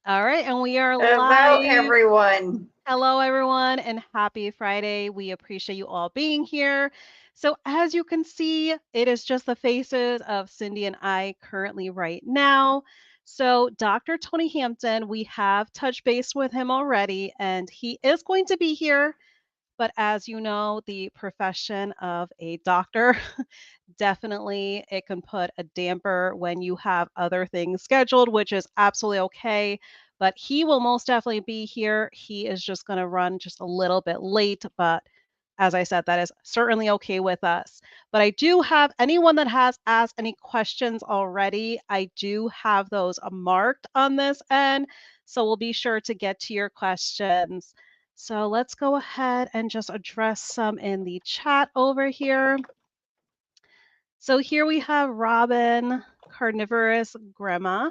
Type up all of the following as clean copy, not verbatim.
All right, and we are Hello, live. everyone. Hello, everyone, and happy Friday. We appreciate you all being here. So, as you can see, it is just the faces of Cindy and I currently right now. So, Dr. Tony Hampton, we have touched base with him already, and he is going to be here. But as you know, the profession of a doctor definitely it can put a damper when you have other things scheduled, which is absolutely okay. But he will most definitely be here. He is just going to run just a little bit late, but as I said, that is certainly okay with us. But I do have anyone that has asked any questions already, I do have those marked on this end. So we'll be sure to get to your questions. So let's go ahead and just address some in the chat over here. So here we have Robin, Carnivorous Grandma.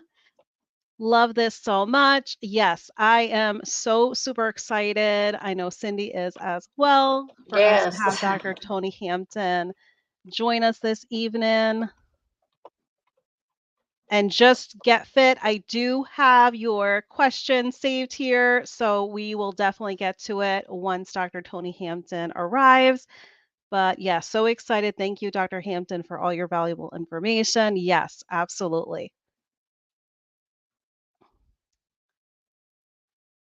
Love this so much. Yes, I am so super excited. I know Cindy is as well for us to have Yes. Dr. Tony Hampton join us this evening. And just get fit. I do have your question saved here, so we will definitely get to it once Dr. Tony Hampton arrives. But yeah, so excited. Thank you, Dr. Hampton, for all your valuable information. Yes, absolutely.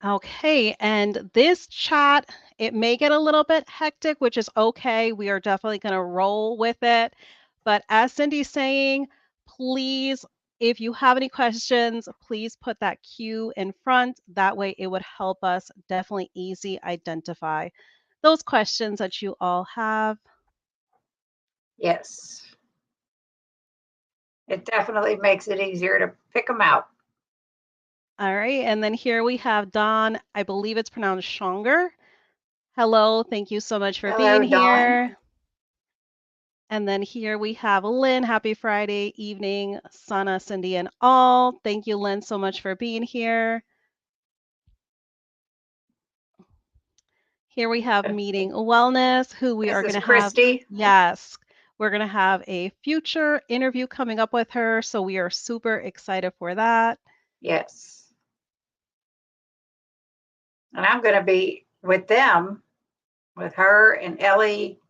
Okay, and this chat, it may get a little bit hectic, which is okay. We are definitely going to roll with it. But as Cindy's saying, please, if you have any questions, please put that Q in front. That way it would help us definitely easy identify those questions that you all have. Yes. It definitely makes it easier to pick them out. All right, and then here we have Don. I believe it's pronounced Shonger. Hello, thank you so much for being Hello, Dawn. here. And then here we have Lynn. Happy Friday evening, Sana, Cindy, and all. Thank you, Lynn, so much for being here. Here we have Meeting Wellness, who we This are going is to have. Christy. Yes, we're going to have a future interview coming up with her. So we are super excited for that. Yes. And I'm going to be with them, with her and Ellie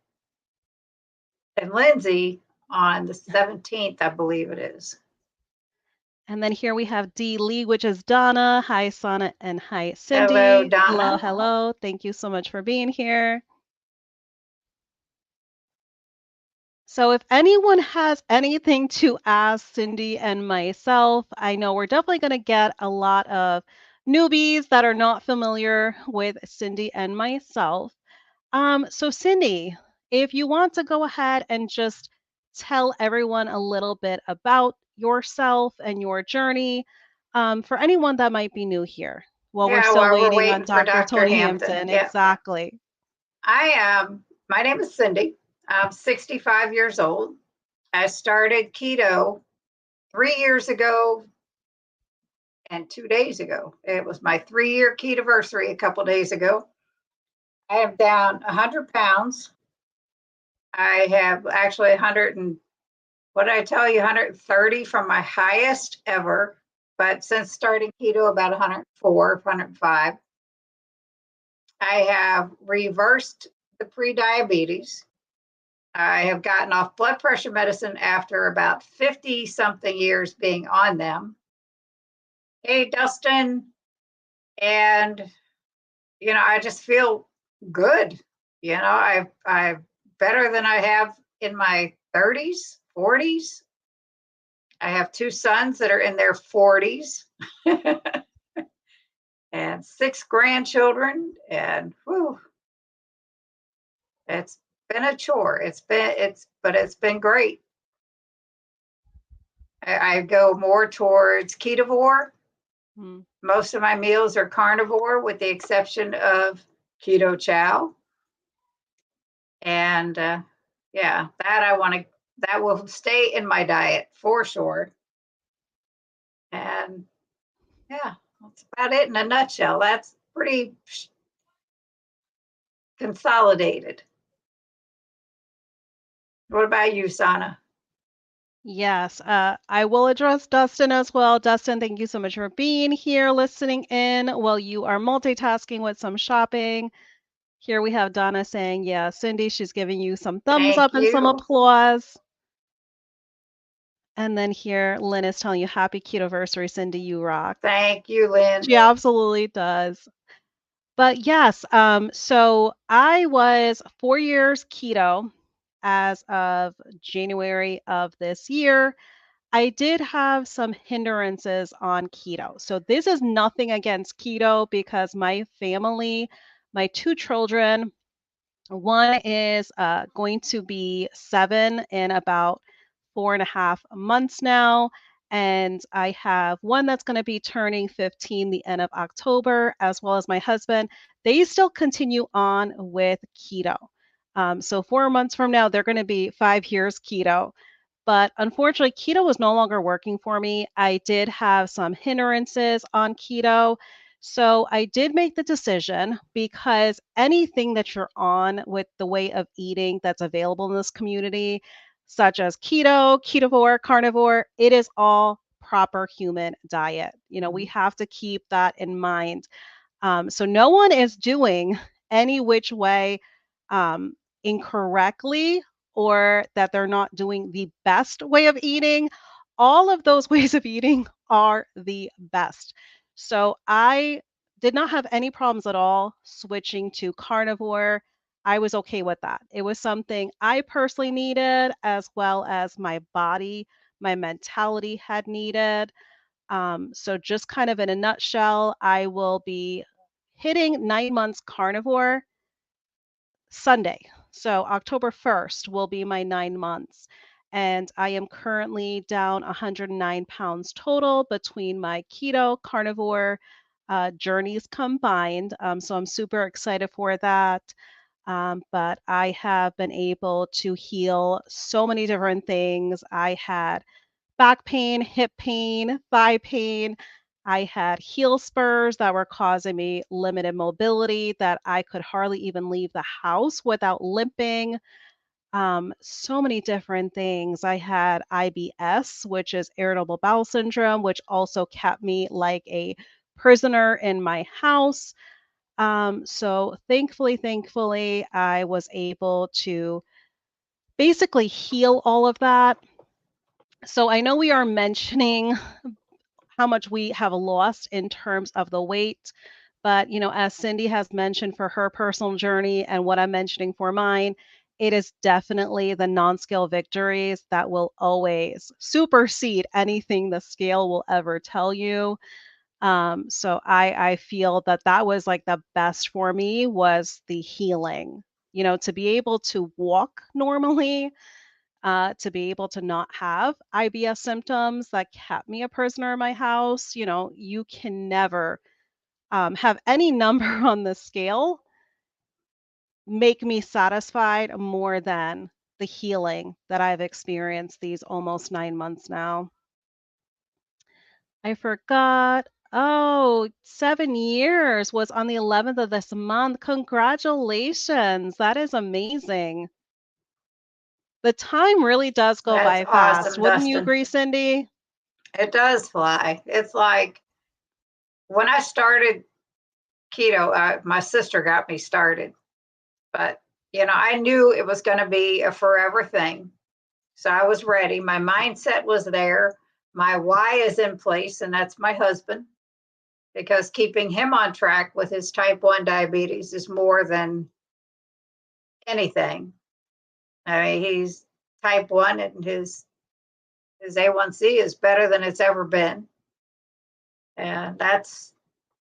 and Lindsay on the 17th, I believe it is. And then here we have D. Lee, which is Donna. Hi, Sana, and hi, Hello, Cindy. Hello, Donna. hello. Thank you so much for being here. So if anyone has anything to ask Cindy and myself, I know we're definitely going to get a lot of newbies that are not familiar with Cindy and myself. So Cindy, if you want to go ahead and just tell everyone a little bit about yourself and your journey, for anyone that might be new here, while we're Yeah, still while we're waiting on waiting for Dr. Dr. Tony Hampton. Hampton. Yeah. Exactly. My name is Cindy. I'm 65 years old. I started keto 3 years ago and 2 days ago. It was my 3-year ketoversary a couple days ago. I am down 100 pounds. I have actually 100 and what did I tell you, 130 from my highest ever. But since starting keto, about 104, 105. I have reversed the pre-diabetes. I have gotten off blood pressure medicine after about 50 something years being on them. Hey, Dustin. And, I just feel good. I better than I have in my 30s, 40s. I have 2 sons that are in their 40s and 6 grandchildren. And whew, it's been a chore. But it's been great. I go more towards ketovore. Most of my meals are carnivore with the exception of keto chow. And yeah, that will stay in my diet for sure. And yeah, that's about it in a nutshell. That's pretty consolidated. What about you, Sana? Yes, I will address Dustin as well. Dustin, thank you so much for being here, listening in while you are multitasking with some shopping. Here we have Donna saying, yeah, Cindy, she's giving you some thumbs Thank up and some you. applause. And then here, Lynn is telling you, happy Ketoversary, Cindy, you rock. Thank you, Lynn. She absolutely does. But yes, so I was 4 years keto as of January of this year. I did have some hindrances on keto. So this is nothing against keto because my family, my two children, one is going to be 7 in about 4.5 months now. And I have one that's going to be turning 15 the end of October, as well as my husband. They still continue on with keto. So 4 months from now, they're going to be 5 years keto. But unfortunately, keto was no longer working for me. I did have some hindrances on keto. So I did make the decision because anything that you're on with the way of eating that's available in this community, such as keto, ketovore, carnivore, it is all proper human diet. We have to keep that in mind. So no one is doing any which way um, incorrectly or that they're not doing the best way of eating. All of those ways of eating are the best. So I did not have any problems at all switching to carnivore. I was okay with that. It was something I personally needed, as well as my body, my mentality had needed. So, just kind of in a nutshell, I will be hitting 9 months carnivore Sunday. So, October 1st will be my 9 months. And I am currently down 109 pounds total between my keto, carnivore journeys combined. So, I'm super excited for that. But I have been able to heal so many different things. I had back pain, hip pain, thigh pain. I had heel spurs that were causing me limited mobility, that I could hardly even leave the house without limping. So many different things. I had IBS, which is irritable bowel syndrome, which also kept me like a prisoner in my house. So thankfully, I was able to basically heal all of that. So I know we are mentioning how much we have lost in terms of the weight. But, as Cindy has mentioned for her personal journey and what I'm mentioning for mine, it is definitely the non scale victories that will always supersede anything the scale will ever tell you. So I feel that that was like the best for me was the healing, to be able to walk normally, to be able to not have IBS symptoms that kept me a prisoner in my house. You can never have any number on the scale make me satisfied more than the healing that I've experienced these almost 9 months now. I forgot. Oh, 7 years was on the 11th of this month. Congratulations. That is amazing. The time really does go That's by fast. awesome, Wouldn't you Dustin. agree, Cindy? It does fly. It's like when I started keto, my sister got me started, but I knew it was going to be a forever thing. So I was ready. My mindset was there. My why is in place, and that's my husband, because keeping him on track with his type 1 diabetes is more than anything. I mean, he's type 1 and his A1C is better than it's ever been. And that's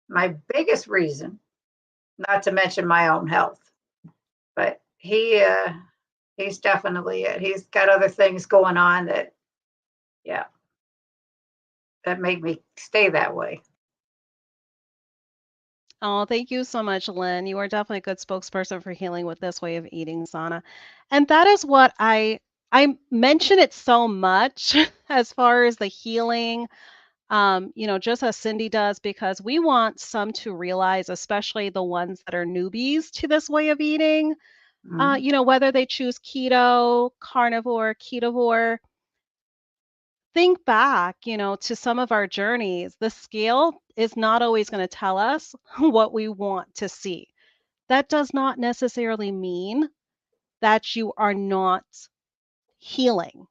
my biggest reason, not to mention my own health. But he's definitely it. He's got other things going on that, yeah, that make me stay that way. Oh, thank you so much, Lynn. You are definitely a good spokesperson for healing with this way of eating, Sana. And that is what I mention it so much as far as the healing, just as Cindy does, because we want some to realize, especially the ones that are newbies to this way of eating, Mhm. whether they choose keto, carnivore, ketovore, think back, to some of our journeys, the scale is not always going to tell us what we want to see. That does not necessarily mean that you are not healing.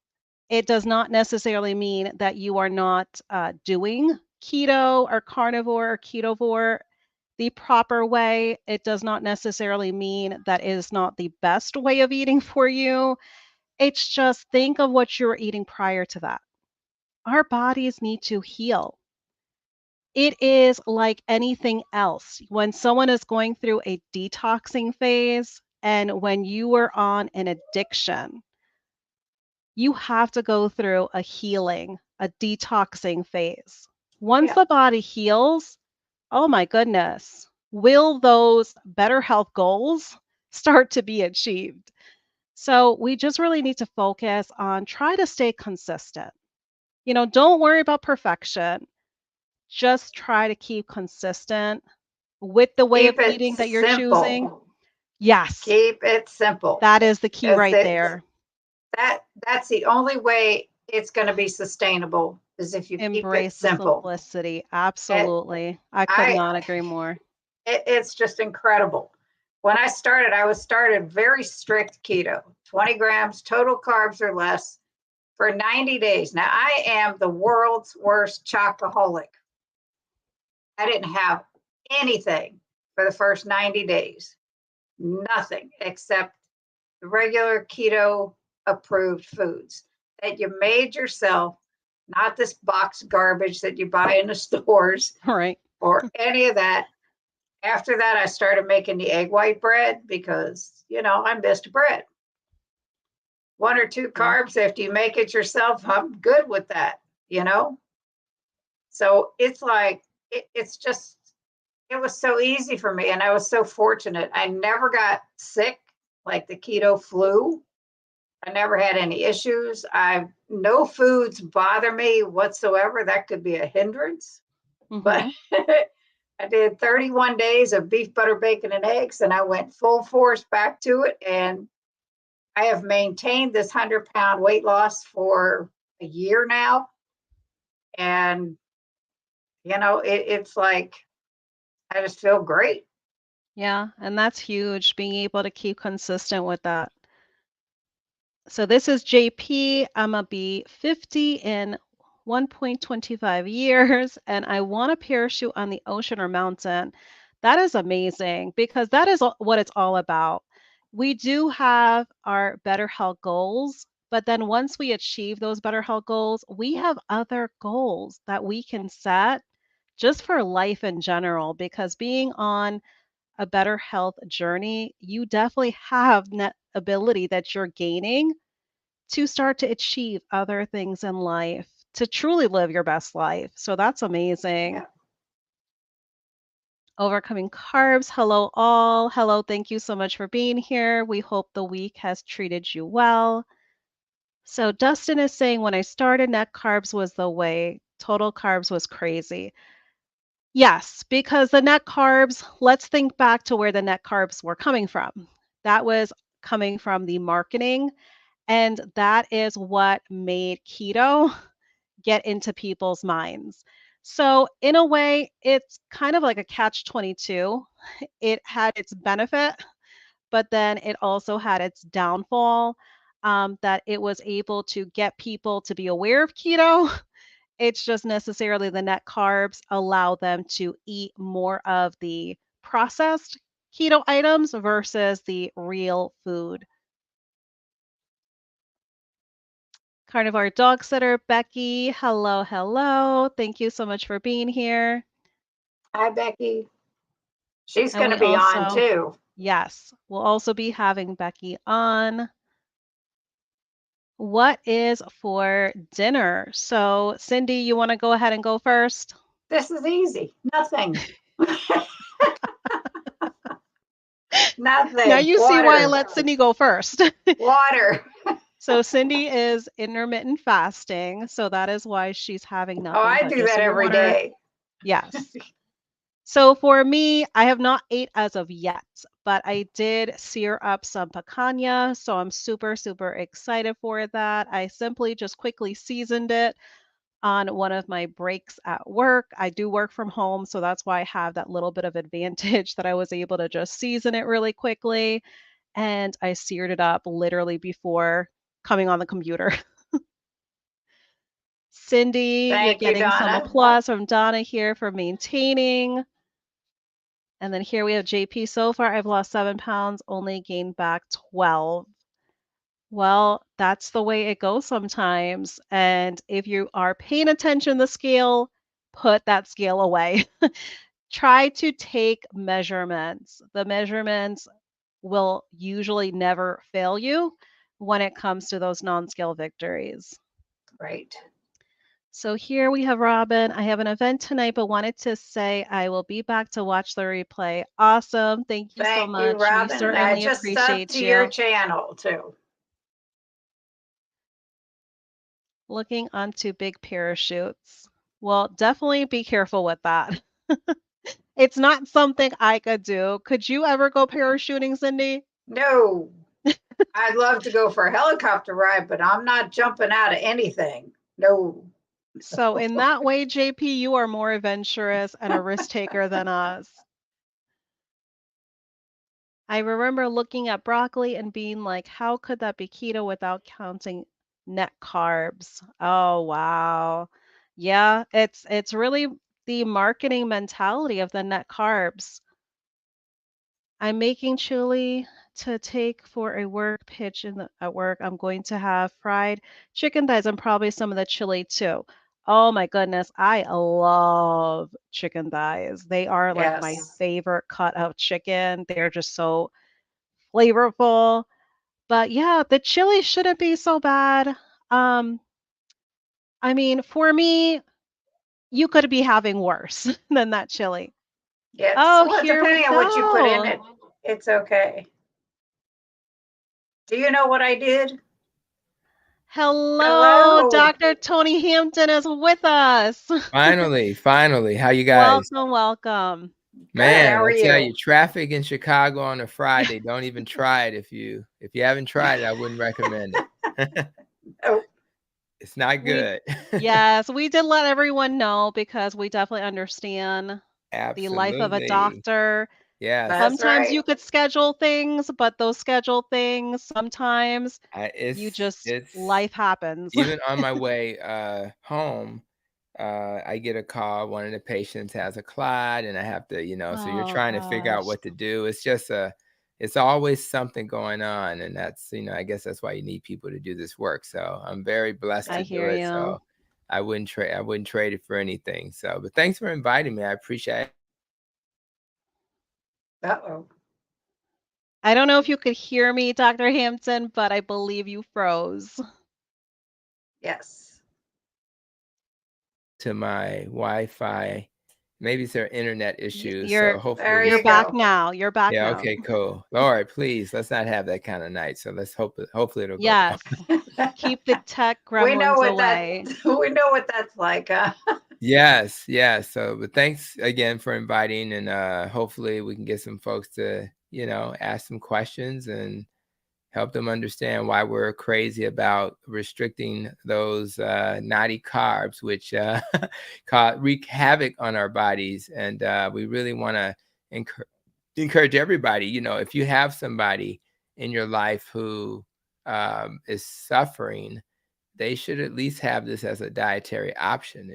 It does not necessarily mean that you are not doing keto or carnivore or ketovore the proper way. It does not necessarily mean that it is not the best way of eating for you. It's just think of what you were eating prior to that. Our bodies need to heal. It is like anything else. When someone is going through a detoxing phase and when you are on an addiction, you have to go through a healing, a detoxing phase. Once Yeah. the body heals, oh my goodness, will those better health goals start to be achieved? So we just really need to focus on try to stay consistent. Don't worry about perfection. Just try to keep consistent with the way of Keep it eating that you're choosing. simple. Yes, Keep it simple. that is the key Because right there. that's the only way it's going to be sustainable is if you keep it Embrace the simple. simplicity. And Absolutely. I could I not agree more. it's just incredible. When I was started very strict keto, 20 grams total carbs or less for 90 days. Now I am the world's worst chocoholic. I didn't have anything for the first 90 days. Nothing except the regular keto approved foods that you made yourself, not this box garbage that you buy in the stores All right. or any of that. After that, I started making the egg white bread because, I missed bread. One or two Yeah. carbs after you make it yourself, I'm good with that. So it's like, it's just, it was so easy for me. And I was so fortunate. I never got sick like the keto flu. I never had any issues. No foods bother me whatsoever. That could be a hindrance. But Mhm. I did 31 days of beef, butter, bacon, and eggs, and I went full force back to it. And I have maintained this 100-pound weight loss for a year now. And, it's like, I just feel great. Yeah, and that's huge, being able to keep consistent with that. So this is JP. I'm gonna be 50 in 1.25 years, and I want to parachute on the ocean or mountain. That is amazing because that is what it's all about. We do have our better health goals, but then once we achieve those better health goals, we have other goals that we can set just for life in general because being on a better health journey, you definitely have that ability that you're gaining to start to achieve other things in life, to truly live your best life. So that's amazing. Yeah. Overcoming carbs. Hello, all. Hello. Thank you so much for being here. We hope the week has treated you well. So, Dustin is saying when I started, net carbs was the way, total carbs was crazy. Yes, because the net carbs, let's think back to where the net carbs were coming from. That was coming from the marketing, and that is what made keto get into people's minds. So, in a way, it's kind of like a catch 22. It had its benefit, but then it also had its downfall, that it was able to get people to be aware of keto. It's just necessarily the net carbs allow them to eat more of the processed keto items versus the real food. Carnivore dog sitter Becky, hello, hello. Thank you so much for being here. Hi, Becky. She's And going to we be on also, too. yes, we'll also be having Becky on. What is for dinner? So, Cindy, you want to go ahead and go first? This is easy. Nothing. Now Nothing. you see why I Water. let Cindy go first. Water. So Cindy is intermittent fasting, so that is why she's having Oh, nothing I but do just that every water. day. Yes. So for me, I have not ate as of yet, but I did sear up some picanha, so I'm super, super excited for that. I simply just quickly seasoned it on one of my breaks at work. I do work from home, so that's why I have that little bit of advantage that I was able to just season it really quickly. And I seared it up literally before coming on the computer. Cindy, you're Thank you, getting some Donna. applause from Donna here for maintaining. And then here we have JP. So far, I've lost 7 pounds, only gained back 12. Well, that's the way it goes sometimes. And if you are paying attention to the scale, put that scale away. Try to take measurements. The measurements will usually never fail you when it comes to those non-scale victories. Right. So here we have Robin. I have an event tonight, but wanted to say I will be back to watch the replay. Awesome. Thank you so Thank you, much. We Robin. I certainly just subbed appreciate to your you. channel too. Looking onto big parachutes. Well, definitely be careful with that. It's not something I could do. Could you ever go parachuting, Cindy? No, I'd love to go for a helicopter ride, but I'm not jumping out of anything. No. So, in that way, JP, you are more adventurous and a risk taker than us. I remember looking at broccoli and being like, how could that be keto without counting net carbs? Oh, wow. Yeah, it's really the marketing mentality of the net carbs. I'm making chili to take for a work pitch at work. I'm going to have fried chicken thighs and probably some of the chili too. Oh my goodness, I love chicken thighs. They are like my Yes. favorite cut of chicken. They're just so flavorful. But yeah, the chili shouldn't be so bad. Um, I mean, for me, you could be having worse than that chili. Yes. Oh, Well, here we depending on what you put in go. it, it's okay. Do you know what I did? Hello, Hello. Dr. Tony Hampton is with us. Finally, finally. How you guys? Welcome, welcome. Good. Man, How are I tell you? you, traffic in Chicago on a Friday, don't even try it if you haven't tried it, I wouldn't recommend it. Oh, It's not We good. yes, we did let everyone know because we definitely understand the life of a Absolutely. doctor. Yes. that's Sometimes right. you could schedule things, but those scheduled things, sometimes I you it's just it's life happens. even on my way home, I get a call. One of the patients has a clot, and I have to, so you're Oh trying to figure out gosh, what to do. It's always something going on, and that's, I guess that's why you need people to do this work. So I'm very blessed I to Yes. do hear it. you. So I wouldn't trade it for anything. So, but thanks for inviting me. I appreciate it. Uh-oh. I don't know if you could hear me, Dr. Hampton, but I believe you froze. Yes. To my Wi-Fi. Maybe it's their internet Y- issues. So You're hopefully There you're you this. back go. now. You're back Yeah, now. okay, cool. Lord, please, let's not have that kind of night. So let's hopefully it'll go well. Yes. Keep the tech We know gremlins what that away. we know what that's like, huh? Yes, yes. So, but thanks again for inviting, and hopefully we can get some folks to, ask some questions and help them understand why we're crazy about restricting those naughty carbs, which wreak havoc on our bodies. And we really want to encourage everybody, if you have somebody in your life who is suffering, they should at least have this as a dietary option.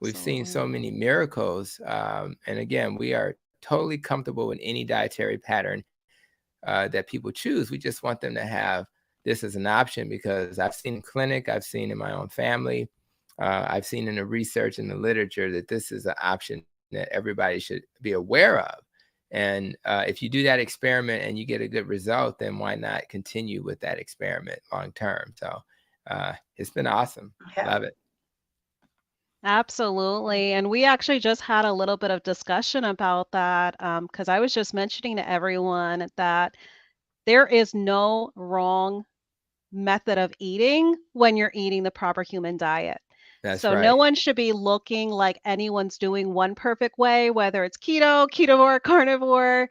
We've seen Absolutely. so many miracles. And again, we are totally comfortable with any dietary pattern that people choose. We just want them to have this as an option, because I've seen in clinic, I've seen in my own family, I've seen in the research and the literature that this is an option that everybody should be aware of. And if you do that experiment and you get a good result, then why not continue with that experiment long term? So it's been awesome. Yeah. Love it. Absolutely. And we actually just had a little bit of discussion about that because I was just mentioning to everyone that there is no wrong method of eating when you're eating the proper human diet. That's So no right. one should be looking like anyone's doing one perfect way, whether it's keto, ketovore, carnivore.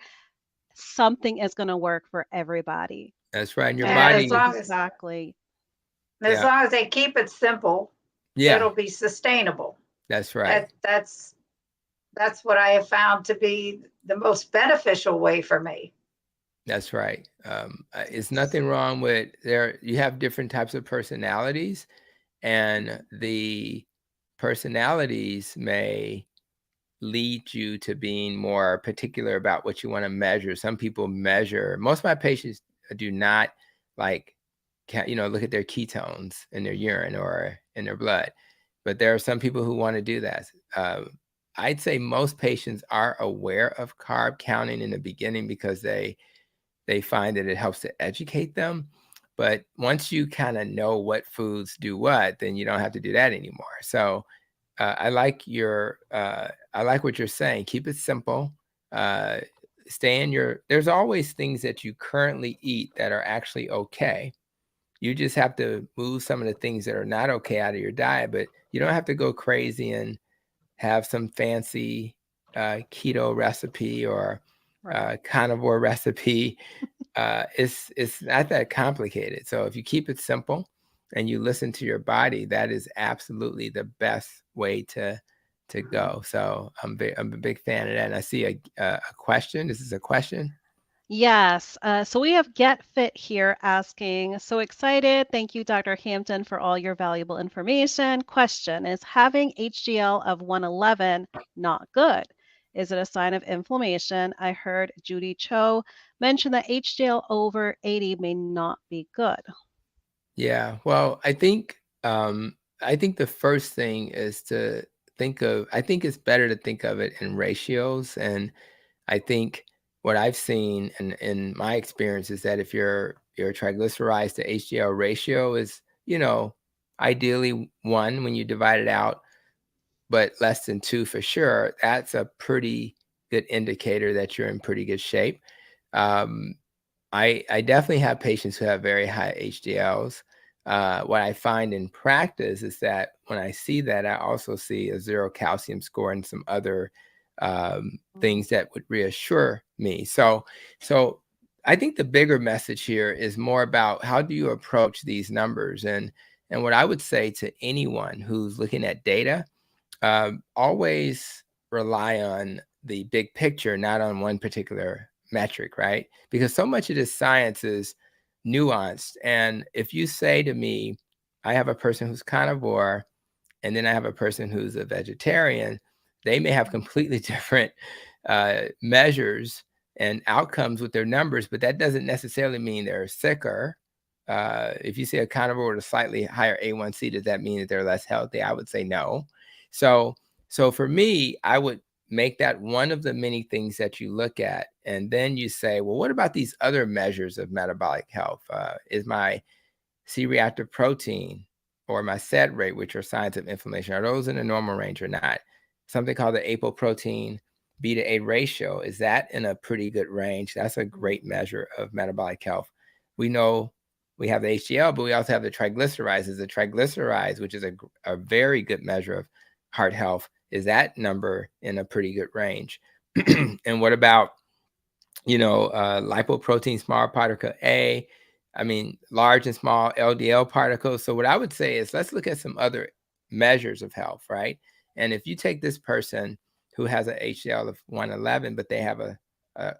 Something is going to work for everybody. That's right. And your And And body, exactly. as yeah, long as they keep it simple, yeah, it'll be sustainable. that's right. That's what I have found to be the most beneficial way for me. That's right. It's nothing wrong with there. You have different types of personalities, and the personalities may lead you to being more particular about what you want to measure. Some people measure. Most of my patients do not like, look at their ketones in their urine or in their blood. But there are some people who want to do that. I'd say most patients are aware of carb counting in the beginning because they find that it helps to educate them. But once you kind of know what foods do what, then you don't have to do that anymore. So I like what you're saying. Keep it simple. Uh, Stay in your. There's always things that you currently eat that are actually okay. You just have to move some of the things that are not okay out of your diet, but you don't have to go crazy and have some fancy keto recipe or Right. carnivore recipe. It's not that complicated. So if you keep it simple and you listen to your body, that is absolutely the best way to go. So I'm a big fan of that. And I see a question. This is a question. Yes. So we have Get Fit here asking, so excited. Thank you, Dr. Hampton, for all your valuable information. Question, is having HDL of 111 not good? Is it a sign of inflammation? I heard Judy Cho mention that HDL over 80 may not be good. Yeah. Well, I think the first thing is to I think it's better to think of it in ratios. And I think what I've seen in my experience is that if your triglycerides to HDL ratio is, ideally 1 when you divide it out, but less than 2 for sure, that's a pretty good indicator that you're in pretty good shape. Um, I definitely have patients who have very high HDLs. What I find in practice is that when I see that, I also see a 0 calcium score and some other things that would reassure me. So I think the bigger message here is more about how do you approach these numbers, and what I would say to anyone who's looking at data, always rely on the big picture, not on one particular metric, right? Because so much of this science is nuanced. And if you say to me, I have a person who's carnivore, and then I have a person who's a vegetarian, they may have completely different measures and outcomes with their numbers, but that doesn't necessarily mean they're sicker. If you see a carnivore with a slightly higher A1C, does that mean that they're less healthy? I would say no. So, so for me, I would make that one of the many things that you look at, and then you say, well, what about these other measures of metabolic health? Is my C-reactive protein or my SED rate, which are signs of inflammation, are those in the normal range or not? Something called the apoprotein beta A ratio, is that in a pretty good range? That's a great measure of metabolic health. We know we have the HDL, but we also have the triglycerides. Is the triglycerides, which is a very good measure of heart health, is that number in a pretty good range? And what about lipoprotein, small particle A, I mean, large and small LDL particles. So what I would say is let's look at some other measures of health, right? And if you take this person who has a HDL of 111, but they have a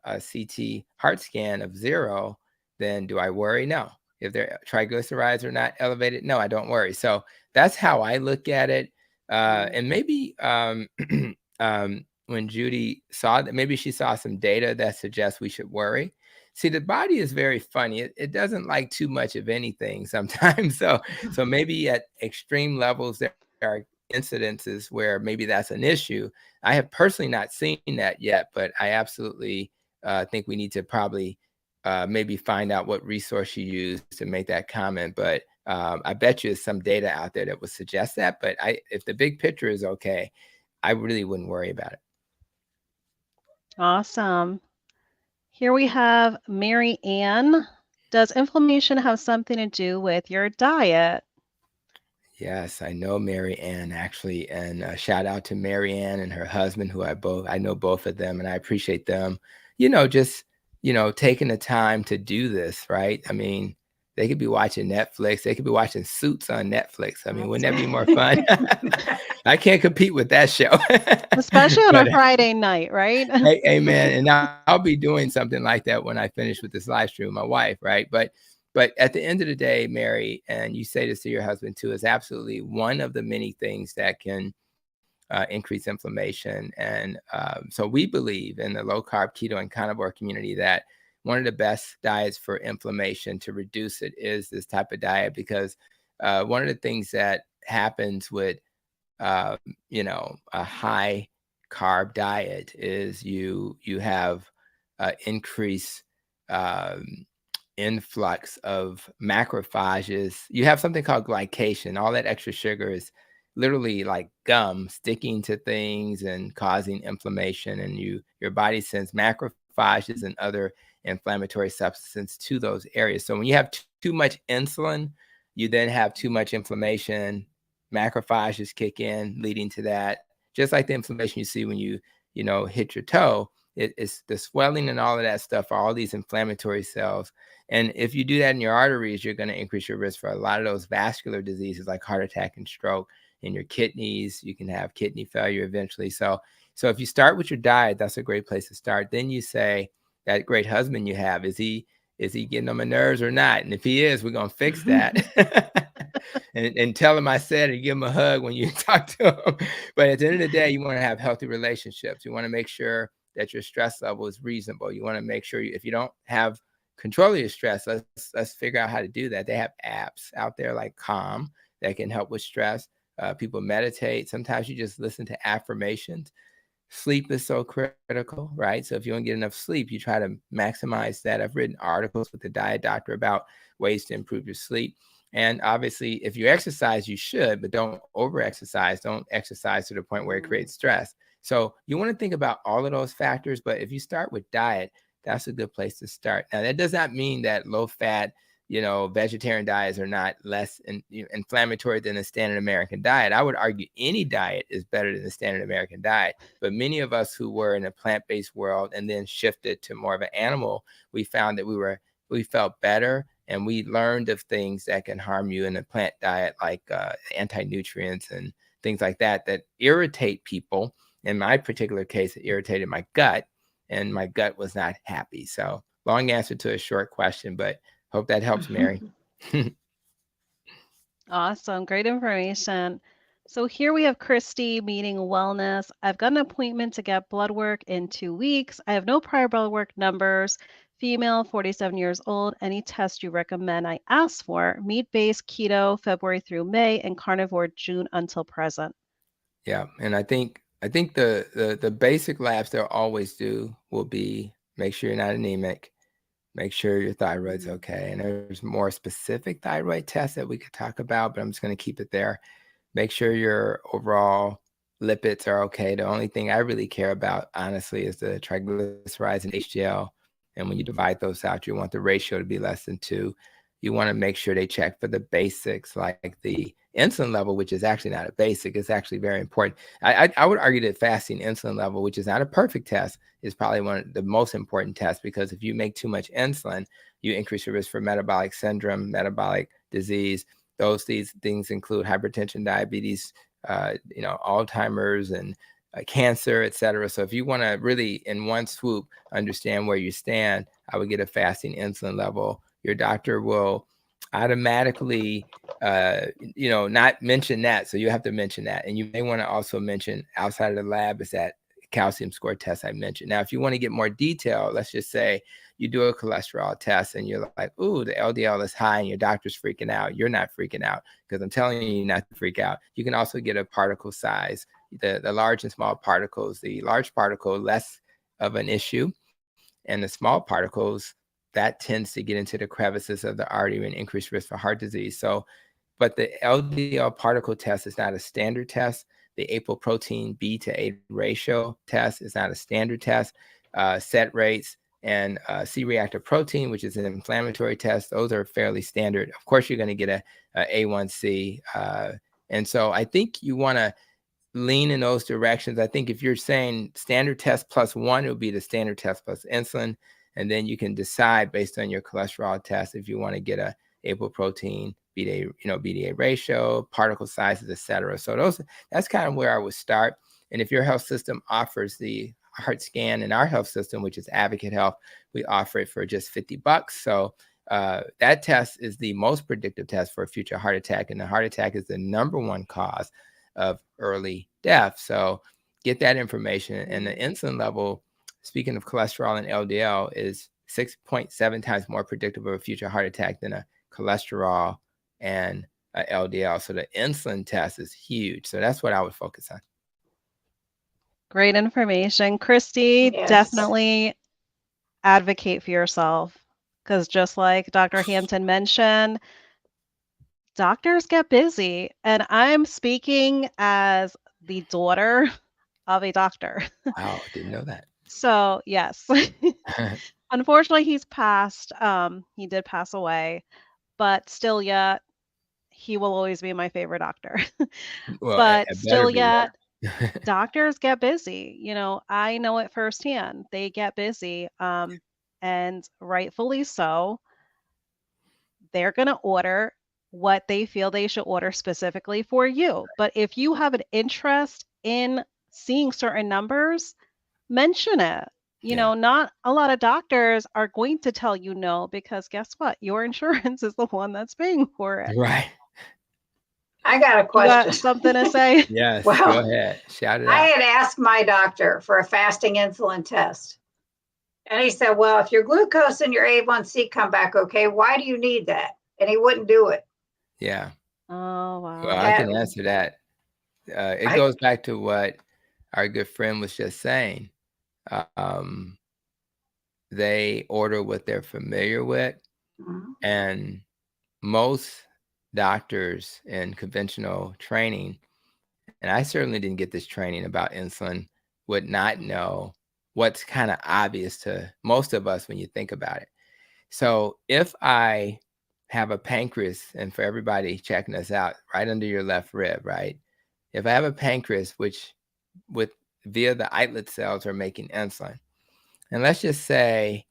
CT heart scan of 0, then do I worry? No. If their triglycerides are not elevated, no, I don't worry. So that's how I look at it. And maybe when Judy saw that, maybe she saw some data that suggests we should worry. See, the body is very funny. It doesn't like too much of anything sometimes. So maybe at extreme levels, there are incidences where maybe that's an issue. I have personally not seen that yet, but I absolutely think we need to probably maybe find out what resource you use to make that comment. But I bet you there's some data out there that would suggest that. But if the big picture is okay, I really wouldn't worry about it. Awesome. Here we have Mary Ann. Does inflammation have something to do with your diet? Yes, I know Mary Ann actually, and shout out to Mary Ann and her husband, who I know both of them, and I appreciate them, just taking the time to do this, right? I mean, they could be watching Netflix, they could be watching Suits on Netflix. I mean, wouldn't that be more fun? I can't compete with that show. Especially on a But Friday night, right? amen. And I'll be doing something like that when I finish with this live stream with my wife, right? But at the end of the day, Mary, and you say this to your husband too, is absolutely one of the many things that can increase inflammation. And so we believe in the low carb, keto, and carnivore community that one of the best diets for inflammation to reduce it is this type of diet, because one of the things that happens with uh, a high carb diet is you have increased um, influx of macrophages. You have something called glycation. All that extra sugar is literally like gum sticking to things and causing inflammation. And your body sends macrophages and other inflammatory substances to those areas. So when you have too much insulin, you then have too much inflammation. Macrophages kick in, leading to that. Just like the inflammation you see when you hit your toe, it's the swelling and all of that stuff, all these inflammatory cells. And if you do that in your arteries, you're going to increase your risk for a lot of those vascular diseases like heart attack and stroke. In your kidneys, you can have kidney failure eventually. So if you start with your diet, that's a great place to start. Then you say, that great husband you have, is he getting on my nerves or not? And if he is, we're going to fix that. and tell him I said it, give him a hug when you talk to him. But at the end of the day, you want to have healthy relationships. You want to make sure that your stress level is reasonable. You want to make sure if you don't have control of your stress, let's figure out how to do that. They have apps out there like Calm that can help with stress. People meditate. Sometimes you just listen to affirmations. Sleep is so critical, right? So if you don't get enough sleep, you try to maximize that. I've written articles with the diet doctor about ways to improve your sleep. And obviously, if you exercise, you should, but don't over exercise. Don't exercise to the point where it creates stress. So you want to think about all of those factors. But if you start with diet, that's a good place to start. Now, that does not mean that low fat, vegetarian diets are not less inflammatory than the standard American diet. I would argue any diet is better than the standard American diet. But many of us who were in a plant-based world and then shifted to more of an animal, we found that we felt better, and we learned of things that can harm you in a plant diet, like anti-nutrients and things like that irritate people. In my particular case, it irritated my gut, and my gut was not happy. So long answer to a short question, but hope that helps, Mary. Awesome. Great information. So here we have Christy meeting wellness. I've got an appointment to get blood work in 2 weeks. I have no prior blood work numbers. Female, 47 years old. Any test you recommend I ask for? Meat-based keto, February through May, and carnivore June until present. Yeah. And I think the basic labs they'll always do will be make sure you're not anemic, make sure your thyroid's okay. And there's more specific thyroid tests that we could talk about, but I'm just going to keep it there. Make sure your overall lipids are okay. The only thing I really care about, honestly, is the triglycerides and HDL. And when you divide those out, you want the ratio to be less than 2. You want to make sure they check for the basics, like the insulin level, which is actually not a basic. It's actually very important. I would argue that fasting insulin level, which is not a perfect test, is probably one of the most important tests, because if you make too much insulin, you increase your risk for metabolic syndrome, metabolic disease. These things include hypertension, diabetes, Alzheimer's, and cancer, et cetera. So if you want to really, in one swoop, understand where you stand, I would get a fasting insulin level. Your doctor will automatically, not mention that. So you have to mention that. And you may want to also mention, outside of the lab, is that calcium score test I mentioned. Now, if you want to get more detail, let's just say you do a cholesterol test and you're like, ooh, the LDL is high, and your doctor's freaking out. You're not freaking out, because I'm telling you not to freak out. You can also get a particle size, the large and small particles. The large particle, less of an issue. And the small particles, that tends to get into the crevices of the artery and increase risk for heart disease. So, but the LDL particle test is not a standard test. The apoprotein B to A ratio test is not a standard test. Set rates and C-reactive protein, which is an inflammatory test, those are fairly standard. Of course, you're going to get a A1C And so I think you want to lean in those directions. I think if you're saying standard test plus one, it would be the standard test plus insulin. And then you can decide based on your cholesterol test if you want to get a apolipoprotein, BDA ratio, particle sizes, etc. So that's kind of where I would start. And if your health system offers the heart scan in our health system, which is Advocate Health, we offer it for just $50. So that test is the most predictive test for a future heart attack. And the heart attack is the number one cause of early death. So get that information. And the insulin level, speaking of cholesterol and LDL, is 6.7 times more predictive of a future heart attack than a cholesterol and a LDL. So the insulin test is huge. So that's what I would focus on. Great information. Christy, Yes. definitely advocate for yourself, because just like Dr. Hampton mentioned, doctors get busy, and I'm speaking as the daughter of a doctor. Wow, didn't know that. So, yes. Unfortunately, he's passed. He did pass away, but still yet, he will always be my favorite doctor. Well, But it better still be. yet, doctors get busy. I know it firsthand. They get busy, and rightfully so. They're going to order what they feel they should order specifically for you. But if you have an interest in seeing certain numbers, mention it. Not a lot of doctors are going to tell you no, because guess what? Your insurance is the one that's paying for it. Right. I got a You question. got something to say? Yes. Well, go ahead. Shout it I out. had asked my doctor for a fasting insulin test. And he said, well, if your glucose and your A1C come back okay, why do you need that? And he wouldn't do it. Yeah. Oh, Well, wow. I can answer that. It goes back to what our good friend was just saying. They order what they're familiar with. Mhm. And most doctors in conventional training, and I certainly didn't get this training about insulin, would not know what's kind of obvious to most of us when you think about it. So if I have a pancreas, and for everybody checking us out, right under your left rib, right? If I have a pancreas, which via the islet cells are making insulin, and let's just say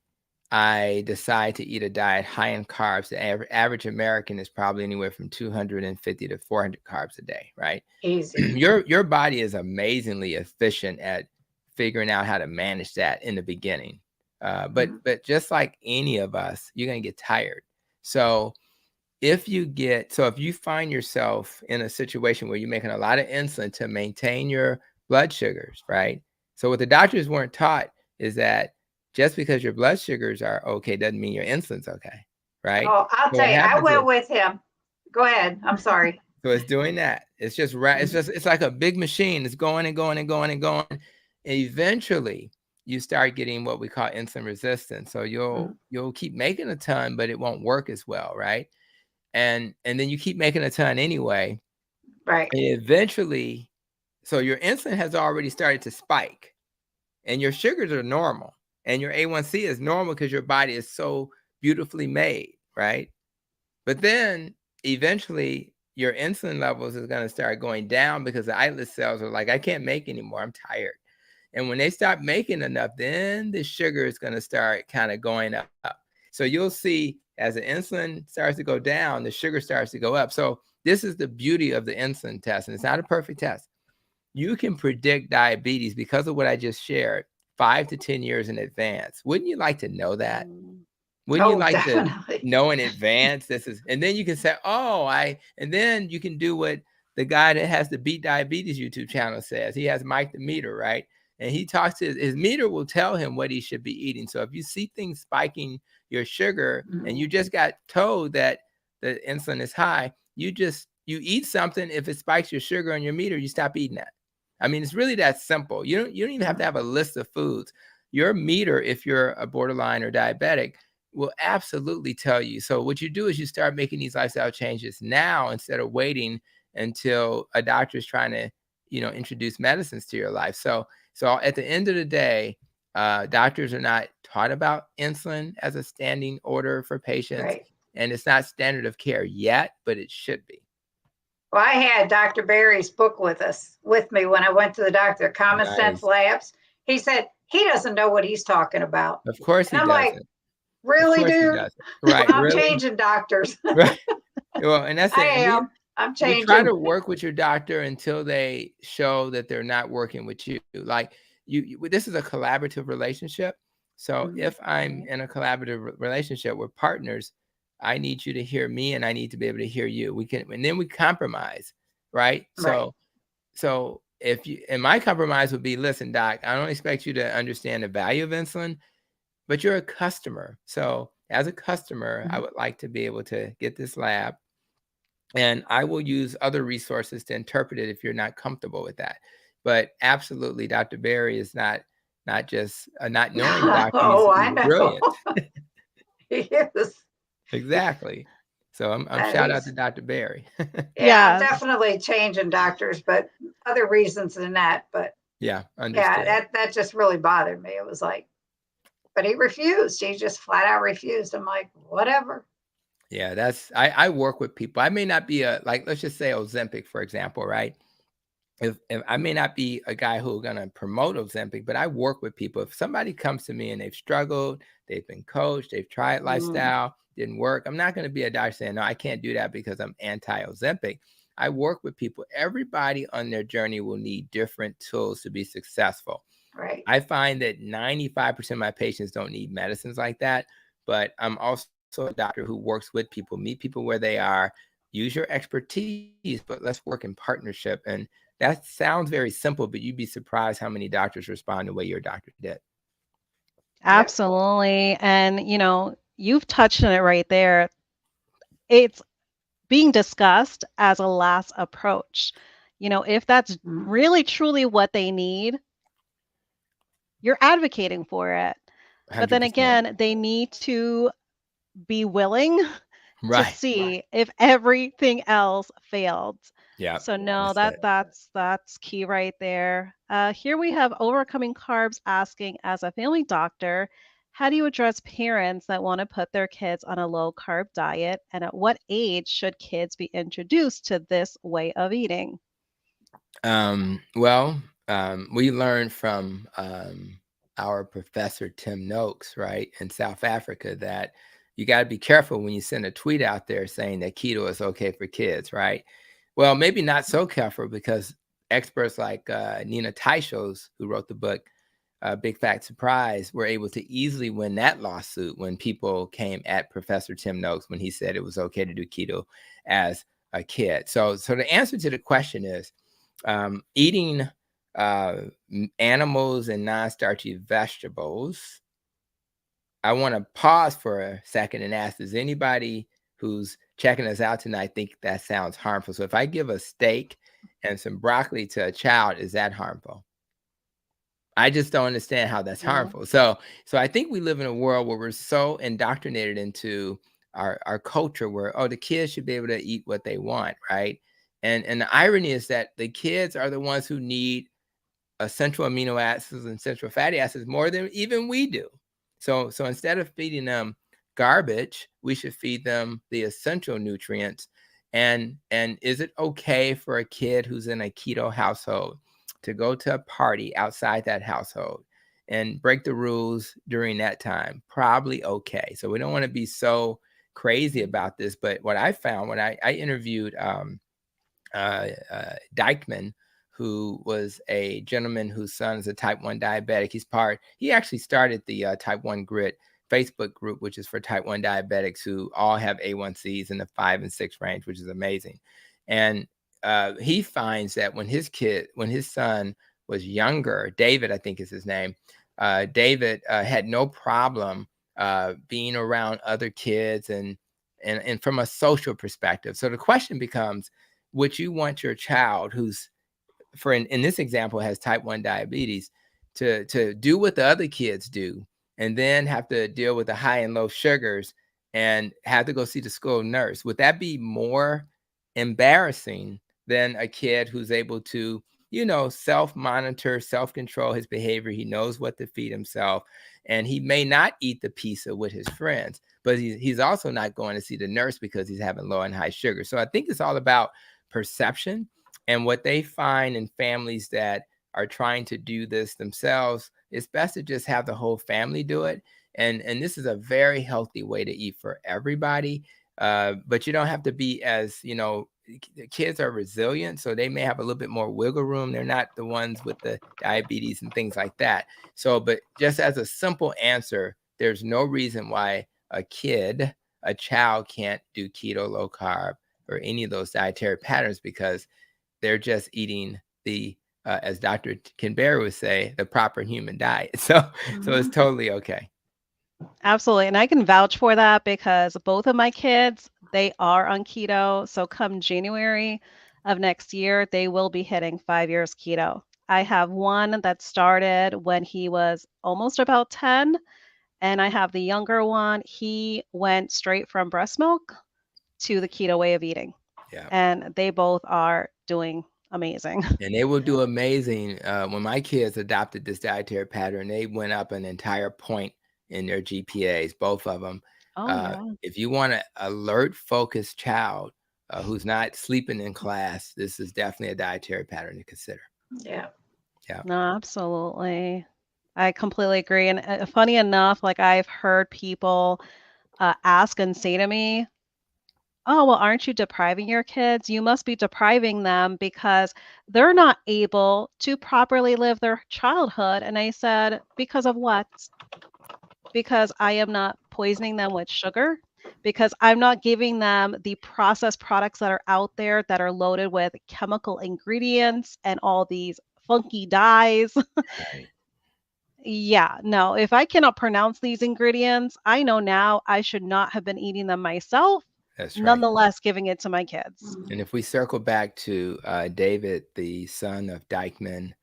I decide to eat a diet high in carbs, the average American is probably anywhere from 250 to 400 carbs a day, right? Easy. Your body is amazingly efficient at figuring out how to manage that in the beginning. But just like any of us, you're going to get tired. So if you find yourself in a situation where you're making a lot of insulin to maintain your blood sugars, right? So what the doctors weren't taught is that just because your blood sugars are okay doesn't mean your insulin's okay, right? Oh, I'll So tell what you, I happens went is, with him. Go ahead. I'm sorry. so it's doing that. It's just right. It's like a big machine. It's going and going and going and going. And eventually, you start getting what we call insulin resistance. So you'll keep making a ton, but it won't work as well, right? And then you keep making a ton anyway. Right. And eventually, so your insulin has already started to spike, and your sugars are normal, and your A1C is normal because your body is so beautifully made, right? But then eventually your insulin levels is going to start going down because the islet cells are like, I can't make anymore. I'm tired. And when they stop making enough, then the sugar is going to start kind of going up. So you'll see as the insulin starts to go down, the sugar starts to go up. So this is the beauty of the insulin test. And it's not a perfect test. You can predict diabetes because of what I just shared 5 to 10 years in advance. Wouldn't you like to know that? Wouldn't you like definitely. to know in advance and then you can say, and then you can do what the guy that has the Beat Diabetes YouTube channel says. He has Mike the Meter, right? And he talks to his meter will tell him what he should be eating. So if you see things spiking your sugar and you just got told that the insulin is high, you eat something. If it spikes your sugar on your meter, you stop eating that. I mean, it's really that simple. You don't even have to have a list of foods. Your meter, if you're a borderline or diabetic, will absolutely tell you. So what you do is you start making these lifestyle changes now instead of waiting until a doctor is trying to, introduce medicines to your life. So at the end of the day, doctors are not taught about insulin as a standing order for patients, Right. and it's not standard of care yet, but it should be. Well, I had Dr. Barry's book with me when I went to the doctor, Common Sense Nice. Labs. He said he doesn't know what he's talking about. Of course And he I'm like, doesn't. Of really, course he dude? doesn't. Well, Right. I'm Really. changing doctors. Right. Well, and that's I it. And am. I'm we try changing. to work with your doctor until they show that they're not working with you. Like this is a collaborative relationship. So Mhm. if I'm in a collaborative relationship with partners, I need you to hear me and I need to be able to hear you. And then we compromise, right? Right. So and my compromise would be, listen, doc, I don't expect you to understand the value of insulin, but you're a customer. So as a customer, I Mhm. would like to be able to get this lab, and I will use other resources to interpret it if you're not comfortable with that. But absolutely, Dr. Barry is not just a not knowing doctor. Oh, I He's know. brilliant. He is. Exactly. So I'm And shout out to he's, Dr. Barry. yeah, I'm Yes. definitely changing doctors, but other reasons than that. But Yeah, yeah, understood. that just really bothered me. It was like, but he refused. He just flat out refused. I'm like, whatever. Yeah, I work with people. I may not be let's just say Ozempic, for example, right? If I may not be a guy who's gonna promote Ozempic, but I work with people. If somebody comes to me and they've struggled, they've been coached, they've tried Mm, lifestyle, didn't work, I'm not gonna be a doctor saying, no, I can't do that because I'm anti-Ozempic. I work with people. Everybody on their journey will need different tools to be successful. right. I find that 95% of my patients don't need medicines like that, but I'm also a doctor who works with people, meet people where they are, use your expertise, but let's work in partnership. And that sounds very simple, but you'd be surprised how many doctors respond the way your doctor did. Yep. Absolutely. And, you've touched on it right there. It's being discussed as a last approach. If that's Mm, really truly what they need, you're advocating for it. But then 100%. again, they need to be willing to Right. see if everything else failed. Yeah. So no, That's it. that's key right there. Here we have overcoming carbs asking, as a family doctor, how do you address parents that want to put their kids on a low carb diet, and at what age should kids be introduced to this way of eating? Well, we learned from our professor Tim Noakes, right, in South Africa, that you got to be careful when you send a tweet out there saying that keto is okay for kids, right? Well, maybe not so careful, because experts like Nina Teicholz, who wrote the book Big Fat Surprise, were able to easily win that lawsuit when people came at Professor Tim Noakes when he said it was okay to do keto as a kid. So the answer to the question is, eating animals and non-starchy vegetables. I want to pause for a second and ask, does anybody who's checking us out tonight think that sounds harmful? So if I give a steak and some broccoli to a child, is that harmful? I just don't understand how that's Mm. harmful. So I think we live in a world where we're so indoctrinated into our culture where, oh, the kids should be able to eat what they want, right? And the irony is that the kids are the ones who need essential amino acids and essential fatty acids more than even we do. So instead of feeding them garbage, we should feed them the essential nutrients. And is it okay for a kid who's in a keto household to go to a party outside that household and break the rules during that time? Probably okay. So we don't want to be so crazy about this. But what I found when I interviewed Dykeman, who was a gentleman whose son is a type 1 diabetic. He actually started the type 1 grit Facebook group, which is for type 1 diabetics who all have A1Cs in the 5 and 6 range, which is amazing. And he finds that when his son was younger, David, I think is his name, David had no problem being around other kids and from a social perspective. So the question becomes, would you want your child who's, in this example, has type 1 diabetes to do what the other kids do and then have to deal with the high and low sugars and have to go see the school nurse? Would that be more embarrassing than a kid who's able to, self-monitor, self-control his behavior? He knows what to feed himself, and he may not eat the pizza with his friends, but he's also not going to see the nurse because he's having low and high sugar. So I think it's all about perception. And what they find in families that are trying to do this themselves, it's best to just have the whole family do it. And this is a very healthy way to eat for everybody. But you don't have to be as, kids are resilient, so they may have a little bit more wiggle room. They're not the ones with the diabetes and things like that. So, but just as a simple answer, there's no reason why a child can't do keto, low carb, or any of those dietary patterns, because they're just eating the, as Dr. Kinberry would say, the proper human diet. So it's totally okay. Absolutely. And I can vouch for that because both of my kids, they are on keto. So come January of next year, they will be hitting 5 years keto. I have one that started when he was almost about 10, and I have the younger one. He went straight from breast milk to the keto way of eating. Yeah. And they both are doing amazing. And they will do amazing. When my kids adopted this dietary pattern, they went up an entire point in their GPAs, both of them. Oh, yeah. If you want an alert, focused child who's not sleeping in class, this is definitely a dietary pattern to consider. Yeah. Yeah. No, absolutely. I completely agree. And funny enough, like I've heard people ask and say to me, "Oh, well, aren't you depriving your kids? You must be depriving them because they're not able to properly live their childhood." And I said, "Because of what? Because I am not poisoning them with sugar, because I'm not giving them the processed products that are out there that are loaded with chemical ingredients and all these funky dyes." Right. Yeah, no, if I cannot pronounce these ingredients, I know now I should not have been eating them myself, That's right. nonetheless giving it to my kids. And if we circle back to David, the son of Dykeman,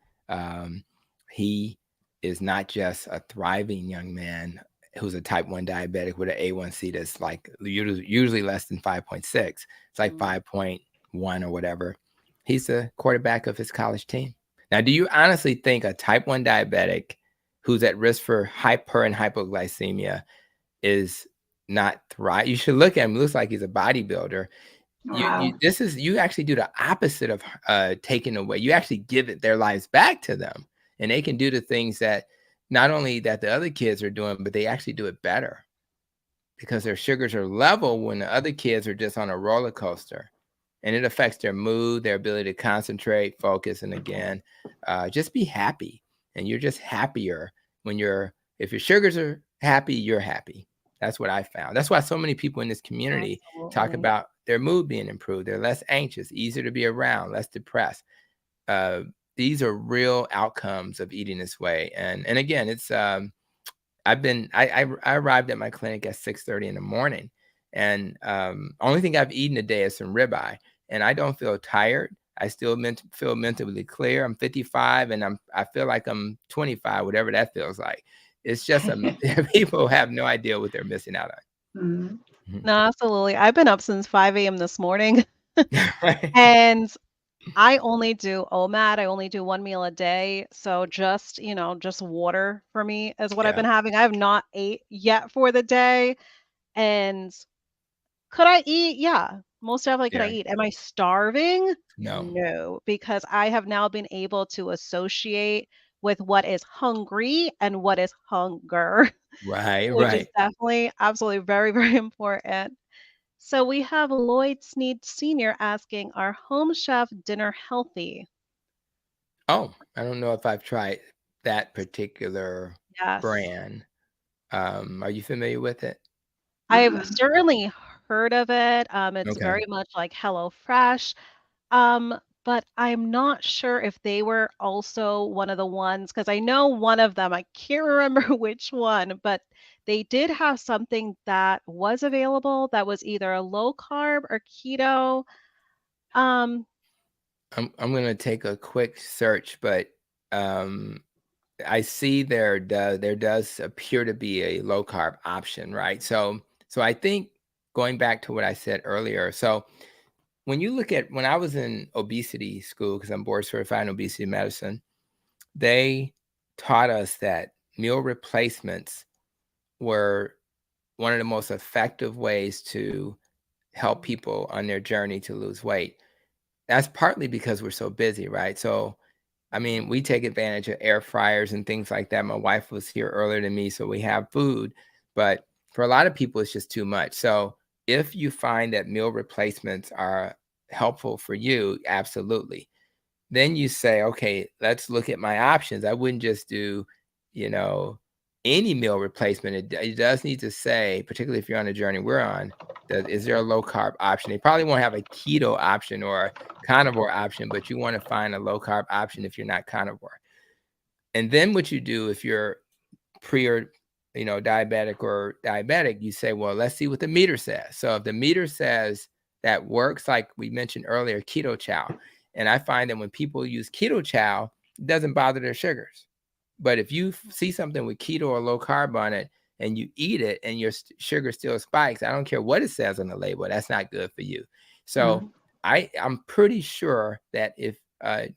he is not just a thriving young man who's a type 1 diabetic with an A1C that's like usually less than 5.6. It's like 5.1 or whatever. He's the quarterback of his college team. Now, do you honestly think a type 1 diabetic who's at risk for hyper and hypoglycemia is not thrive? You should look at him. He looks like he's a bodybuilder. Wow. You actually do the opposite of taking away. You actually give it their lives back to them, and they can do the things that not only that the other kids are doing, but they actually do it better because their sugars are level when the other kids are just on a roller coaster, and it affects their mood, their ability to concentrate, focus, and again, just be happy. And you're just happier when if your sugars are happy, you're happy. That's what I found. That's why so many people in this community talk Absolutely. about their mood being improved. They're less anxious, easier to be around, less depressed. These are real outcomes of eating this way. And again, it's I arrived at my clinic at 6:30 in the morning, and only thing I've eaten today is some ribeye, and I don't feel tired. I still feel mentally clear. I'm 55, and I feel like I'm 25, whatever that feels like. It's just people have no idea what they're missing out on. No, absolutely. I've been up since 5 a.m. this morning, Right. and I only do OMAD. I only do one meal a day. So just, just water for me is what I've Yeah. been having. I have not ate yet for the day. And could I eat? Yeah, most definitely could I Yeah. eat. Am I starving? No. No, because I have now been able to associate with what is hungry and what is hunger, Right. which is Right. definitely absolutely very, very important. So we have Lloyd Sneed Sr. asking, "Are Home Chef dinner healthy?" Oh, I don't know if I've tried that particular Yes. brand. Are you familiar with it? I've certainly heard of it. It's Okay. very much like HelloFresh. Um, but I'm not sure if they were also one of the ones, because I know one of them, I can't remember which one, but they did have something that was available that was either a low carb or keto. Um, I'm gonna take a quick search, but um, I see there does appear to be a low carb option, right? So I think going back to what I said earlier. So when I was in obesity school, because I'm board certified in obesity medicine, they taught us that meal replacements were one of the most effective ways to help people on their journey to lose weight. that's partly because we're so busy, right? So, I mean, we take advantage of air fryers and things like that. My wife was here earlier than me, so we have food. But for a lot of people, it's just too much. So if you find that meal replacements are helpful for you, absolutely. Then you say, okay, let's look at my options. I wouldn't just do, you know, any meal replacement. It does need to say, particularly if you're on the journey we're on, that is there a low carb option? They probably won't have a keto option or a carnivore option, but you want to find a low carb option if you're not carnivore. And then what you do if you're pre or diabetic, you say, well, let's see what the meter says. So if the meter says that works, like we mentioned earlier, keto chow. And I find that when people use keto chow, it doesn't bother their sugars. But if you see something with keto or low carb on it and you eat it and your sugar still spikes, I don't care what it says on the label, that's not good for you. So I'm pretty sure that if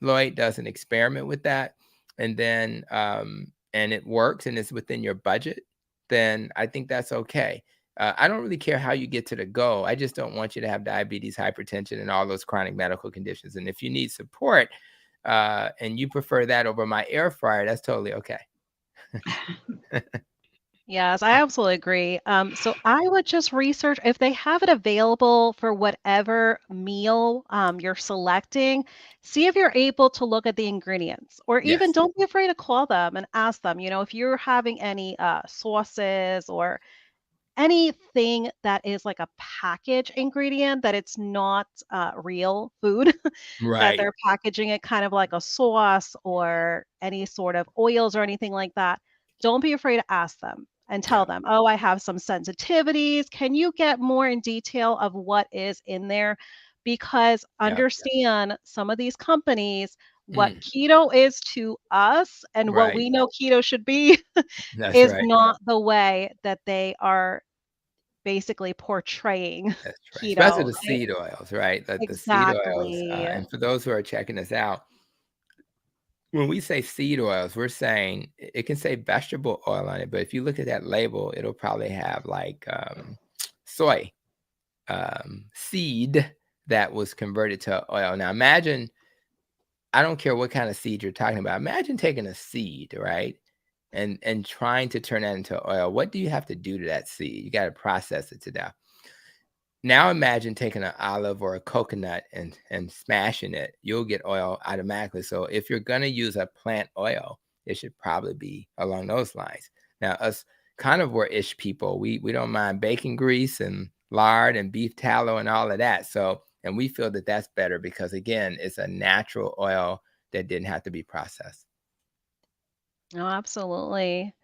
Lloyd does an experiment with that, and then and it works and it's within your budget, then I think that's okay. I don't really care how you get to the goal. I just don't want you to have diabetes, hypertension, and all those chronic medical conditions. And if you need support and you prefer that over my air fryer, that's totally okay. Yes, I absolutely agree. So I would just research if they have it available for whatever meal you're selecting. See if you're able to look at the ingredients, or even Yes. don't be afraid to call them and ask them. If you're having any sauces or anything that is like a package ingredient, that it's not real food, that Right. they're packaging it kind of like a sauce or any sort of oils or anything like that, don't be afraid to ask them and tell Yeah. them, oh, I have some sensitivities. Can you get more in detail of what is in there? Because Yeah. understand some of these companies, what Mm, keto is to us and what right. we know keto should be That's is right. not the way that they are basically portraying That's right. Especially keto, the right? seed oils, right? The seed oils. Exactly. And for those who are checking this out, when we say seed oils, we're saying it can say vegetable oil on it, but if you look at that label, it'll probably have like soy seed that was converted to oil. Now imagine, I don't care what kind of seed you're talking about. Imagine taking a seed, right? And trying to turn that into oil. What do you have to do to that seed? You got to process it to death. Now imagine taking an olive or a coconut and smashing it. You'll get oil automatically. So if you're going to use a plant oil, it should probably be along those lines. Now, us carnivore-ish people, we don't mind bacon grease and lard and beef tallow and all of that. So, and we feel that that's better because, again, it's a natural oil that didn't have to be processed. Oh, absolutely.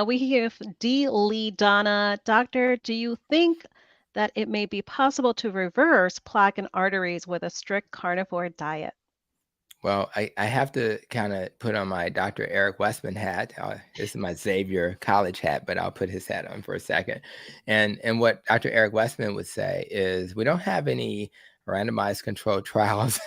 We have D. Lee Donna. Doctor, do you think that it may be possible to reverse plaque in arteries with a strict carnivore diet? Well, I have to kind of put on my Dr. Eric Westman hat. This is my Xavier college hat, but I'll put his hat on for a second. And what Dr. Eric Westman would say is we don't have any randomized controlled trials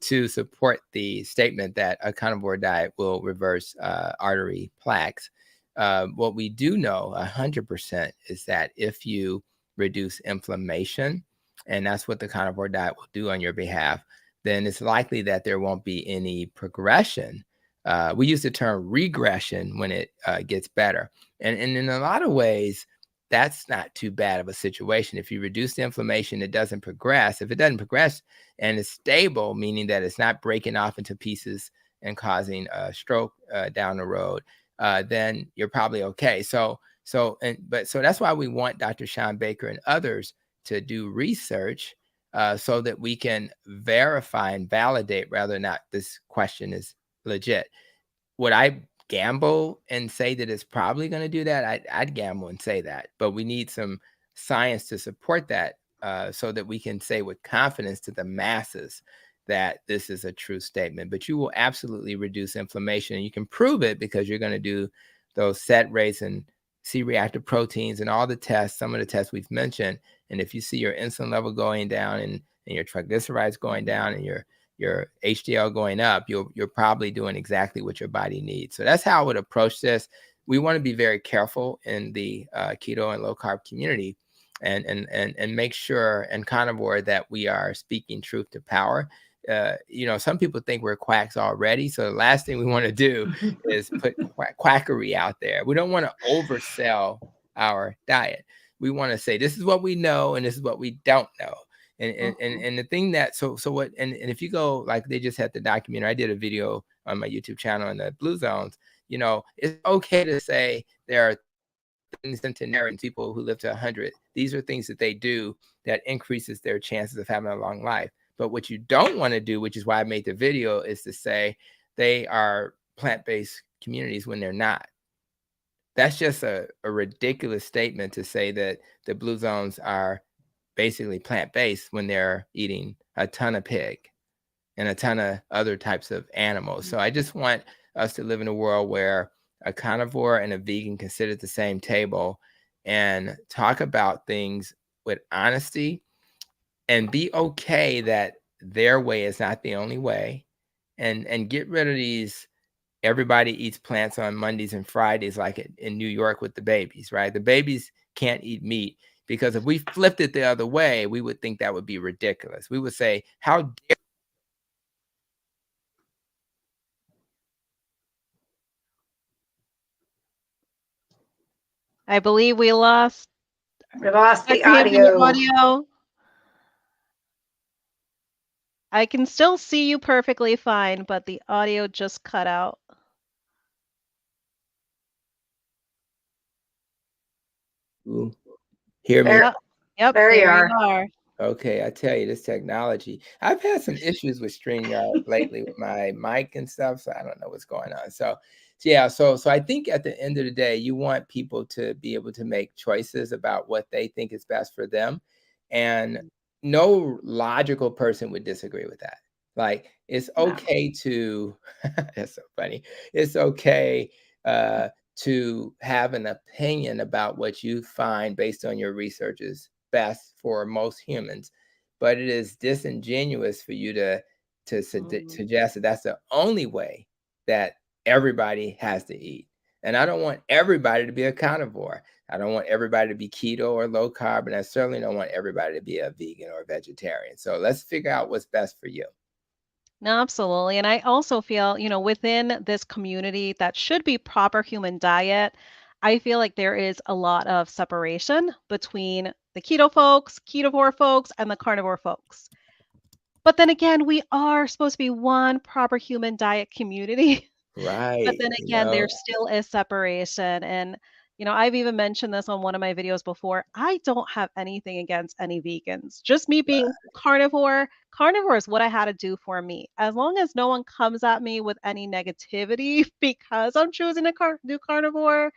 to support the statement that a carnivore diet will reverse artery plaques. What we do know 100% is that if you reduce inflammation, and that's what the carnivore diet will do on your behalf, then it's likely that there won't be any progression. We use the term regression when it gets better. And in a lot of ways, that's not too bad of a situation. If you reduce the inflammation, it doesn't progress. If it doesn't progress and it's stable, meaning that it's not breaking off into pieces and causing a stroke down the road, then you're probably okay. So that's why we want Dr. Sean Baker and others to do research so that we can verify and validate whether or not this question is legit. Would I gamble and say that it's probably going to do that? I'd gamble and say that, but we need some science to support that so that we can say with confidence to the masses that this is a true statement. But you will absolutely reduce inflammation, and you can prove it because you're going to do those set rates and C-reactive proteins and all the tests, some of the tests we've mentioned. And if you see your insulin level going down and your triglycerides going down and your HDL going up, you're probably doing exactly what your body needs. So that's how I would approach this. We want to be very careful in the keto and low carb community. and make sure and carnivore that we are speaking truth to power. Some people think we're quacks already. So the last thing we want to do is put quackery out there. We don't want to oversell our diet. We want to say, this is what we know, and this is what we don't know. And the thing that, so what, and if you go, like they just had the documentary, I did a video on my YouTube channel in the Blue Zones, it's okay to say there are centenarians, people who live to 100. These are things that they do that increases their chances of having a long life. But what you don't want to do, which is why I made the video, is to say they are plant-based communities when they're not. That's just a ridiculous statement to say that the Blue Zones are basically plant-based when they're eating a ton of pig and a ton of other types of animals. So I just want us to live in a world where a carnivore and a vegan can sit at the same table and talk about things with honesty and be okay that their way is not the only way, and get rid of these everybody eats plants on Mondays and Fridays, like in New York with the babies, right? The babies can't eat meat, because if we flipped it the other way, we would think that would be ridiculous. We would say, how dare. I believe we lost the Dr. Hampton, your audio. audio. I can still see you perfectly fine, but the audio just cut out. Ooh, hear me? There, Yep, there you there are. you are. Okay, I tell you, this technology. I've had some issues with StreamYard lately with my mic and stuff, so I don't know what's going on. So yeah, so I think at the end of the day, you want people to be able to make choices about what they think is best for them, and no logical person would disagree with that. Like, it's okay to, that's so funny. It's okay to have an opinion about what you find based on your research is best for most humans, but it is disingenuous for you to suggest that that's the only way that everybody has to eat. And I don't want everybody to be a carnivore. I don't want everybody to be keto or low carb, and I certainly don't want everybody to be a vegan or a vegetarian. So let's figure out what's best for you. No, absolutely. And I also feel, within this community that should be proper human diet, I feel like there is a lot of separation between the keto folks, ketovore folks, and the carnivore folks. But then again, we are supposed to be one proper human diet community. Right. But then again, there still is separation. And, I've even mentioned this on one of my videos before. I don't have anything against any vegans. Just me being carnivore. Carnivore is what I had to do for me. As long as no one comes at me with any negativity because I'm choosing to do carnivore,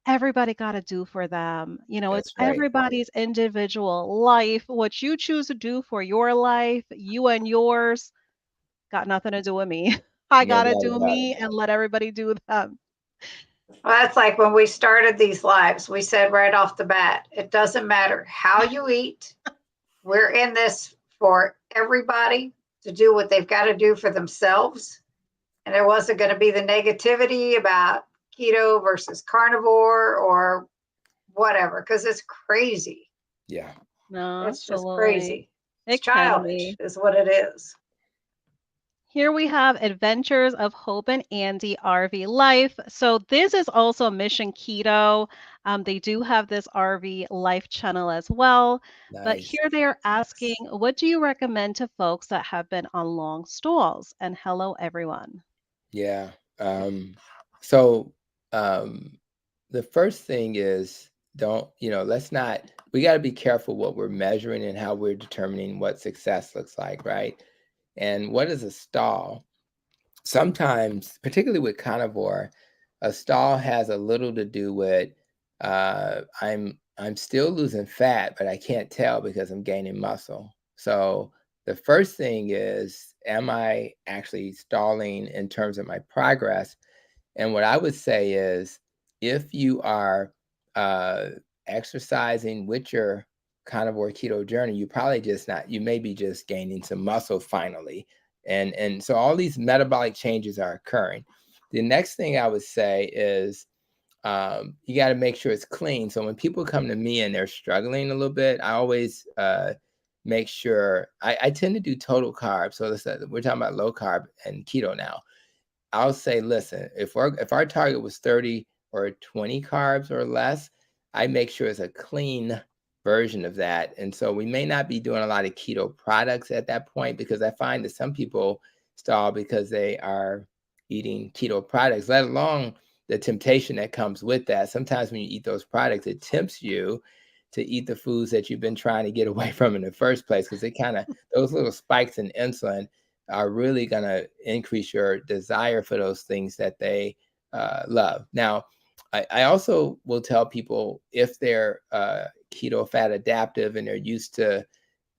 everybody got to do for them. It's That's right. everybody's individual life. What you choose to do for your life, you and yours, got nothing to do with me. I No gotta doubt do about me and let everybody do them. Well, that's like when we started these lives, we said right off the bat, it doesn't matter how you eat. We're in this for everybody to do what they've got to do for themselves. And there wasn't going to be the negativity about keto versus carnivore or whatever, because it's crazy. Yeah. No, It's just absolutely. crazy. It's It can childish, be. is what it is. Here we have Adventures of Hope and Andy RV Life. So this is also Mission Keto. They do have this RV Life channel as well. But Nice. here they are asking, what do you recommend to folks that have been on long stalls? And hello, everyone. Yeah. So the first thing is, let's not, we got to be careful what we're measuring and how we're determining what success looks like, right? And what is a stall? Sometimes, particularly with carnivore, a stall has a little to do with I'm still losing fat, but I can't tell because I'm gaining muscle. So the first thing is, am I actually stalling in terms of my progress? And what I would say is, if you are exercising with your carnivore keto journey, you may be just gaining some muscle finally. And so all these metabolic changes are occurring. The next thing I would say is, you got to make sure it's clean. So when people come to me and they're struggling a little bit, I always make sure I tend to do total carbs. So we're talking about low carb and keto now. I'll say, listen, if our target was 30 or 20 carbs or less, I make sure it's a clean version of that. And so we may not be doing a lot of keto products at that point, because I find that some people stall because they are eating keto products, let alone the temptation that comes with that. Sometimes when you eat those products, it tempts you to eat the foods that you've been trying to get away from in the first place, because those little spikes in insulin are really going to increase your desire for those things that they love. Now, I also will tell people, if they're keto fat adaptive and they're used to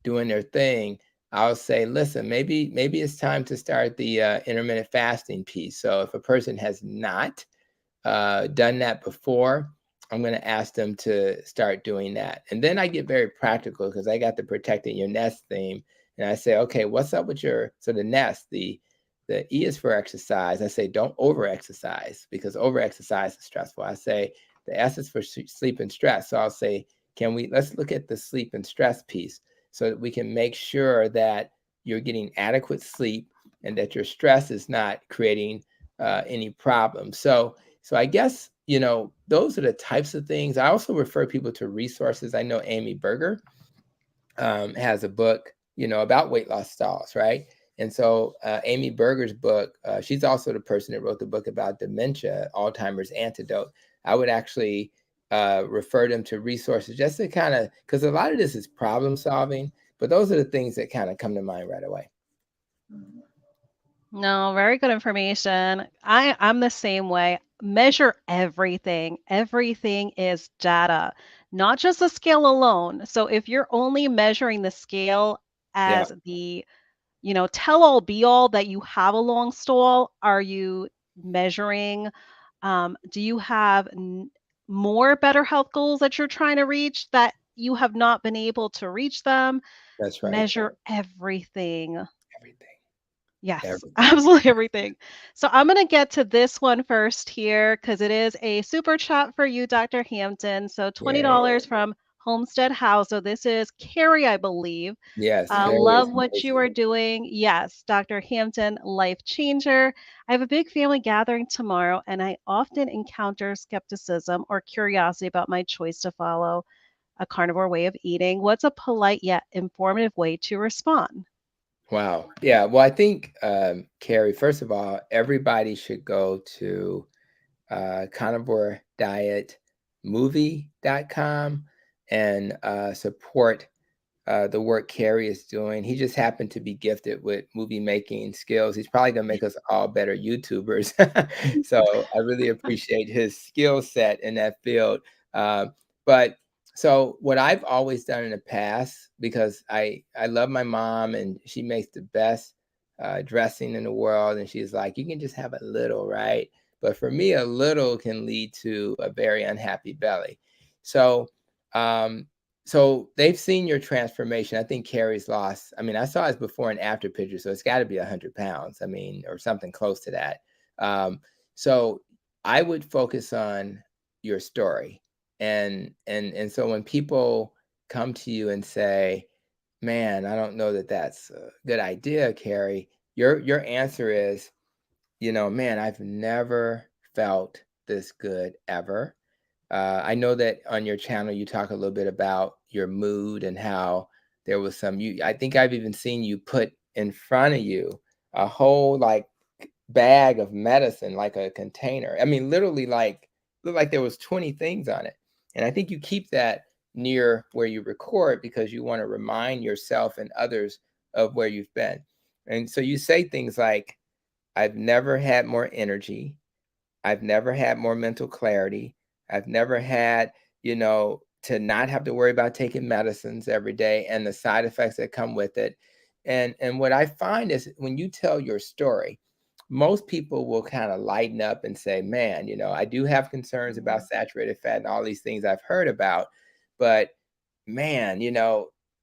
doing their thing, I'll say, listen, maybe it's time to start the intermittent fasting piece. So if a person has not done that before, I'm going to ask them to start doing that. And then I get very practical, because I got the protecting your nest theme. And I say, okay, what's up with the nest? The E is for exercise. I say, don't over exercise, because over exercise is stressful. I say the S is for sleep and stress. So I'll say, let's look at the sleep and stress piece, so that we can make sure that you're getting adequate sleep and that your stress is not creating any problems. So I guess, those are the types of things. I also refer people to resources. I know Amy Berger has a book, about weight loss stalls, right? And so Amy Berger's book, she's also the person that wrote the book about dementia, Alzheimer's Antidote. I would actually refer them to resources, just to kind of, because a lot of this is problem solving, but those are the things that kind of come to mind right away. No, very good information. I'm the same way. Measure everything. Everything is data, not just the scale alone. So if you're only measuring the scale Yeah, as the, tell all be all that you have a long stall, are you measuring, do you have more better health goals that you're trying to reach that you have not been able to reach them? that's right. Measure everything. Everything. Yes, Everything. absolutely everything. So I'm going to get to this one first here, because it is a super chat for you, Dr. Hampton. So Yeah. $20 from Homestead House. So this is Carrie, I believe. Yes, Carrie is Love what you amazing. are doing. Yes, Dr. Hampton, life changer. I have a big family gathering tomorrow, and I often encounter skepticism or curiosity about my choice to follow a carnivore way of eating. What's a polite yet informative way to respond? Wow. Yeah. Well, I think, Carrie, first of all, everybody should go to carnivoredietmovie.com and support the work Carrie is doing. He just happened to be gifted with movie making skills. He's probably going to make us all better YouTubers. So I really appreciate his skill set in that field. But so what I've always done in the past, because I love my mom and she makes the best dressing in the world. And she's like, you can just have a little, right? But for me, a little can lead to a very unhappy belly. So, so they've seen your transformation. I think Carrie's lost. I mean, I saw his before and after picture, so it's got to be 100 pounds. I mean, or something close to that. So I would focus on your story, and so when people come to you and say, "Man, I don't know that that's a good idea, Carrie," your answer is, "Man, I've never felt this good ever." I know that on your channel you talk a little bit about your mood and how there was I think I've even seen you put in front of you a whole like bag of medicine, like a container. I mean, literally looked like there was 20 things on it. And I think you keep that near where you record, because you want to remind yourself and others of where you've been. And so you say things like, I've never had more energy. I've never had more mental clarity. I've never had, to not have to worry about taking medicines every day and the side effects that come with it. And what I find is, when you tell your story, most people will kind of lighten up and say, man, I do have concerns about saturated fat and all these things I've heard about, but man,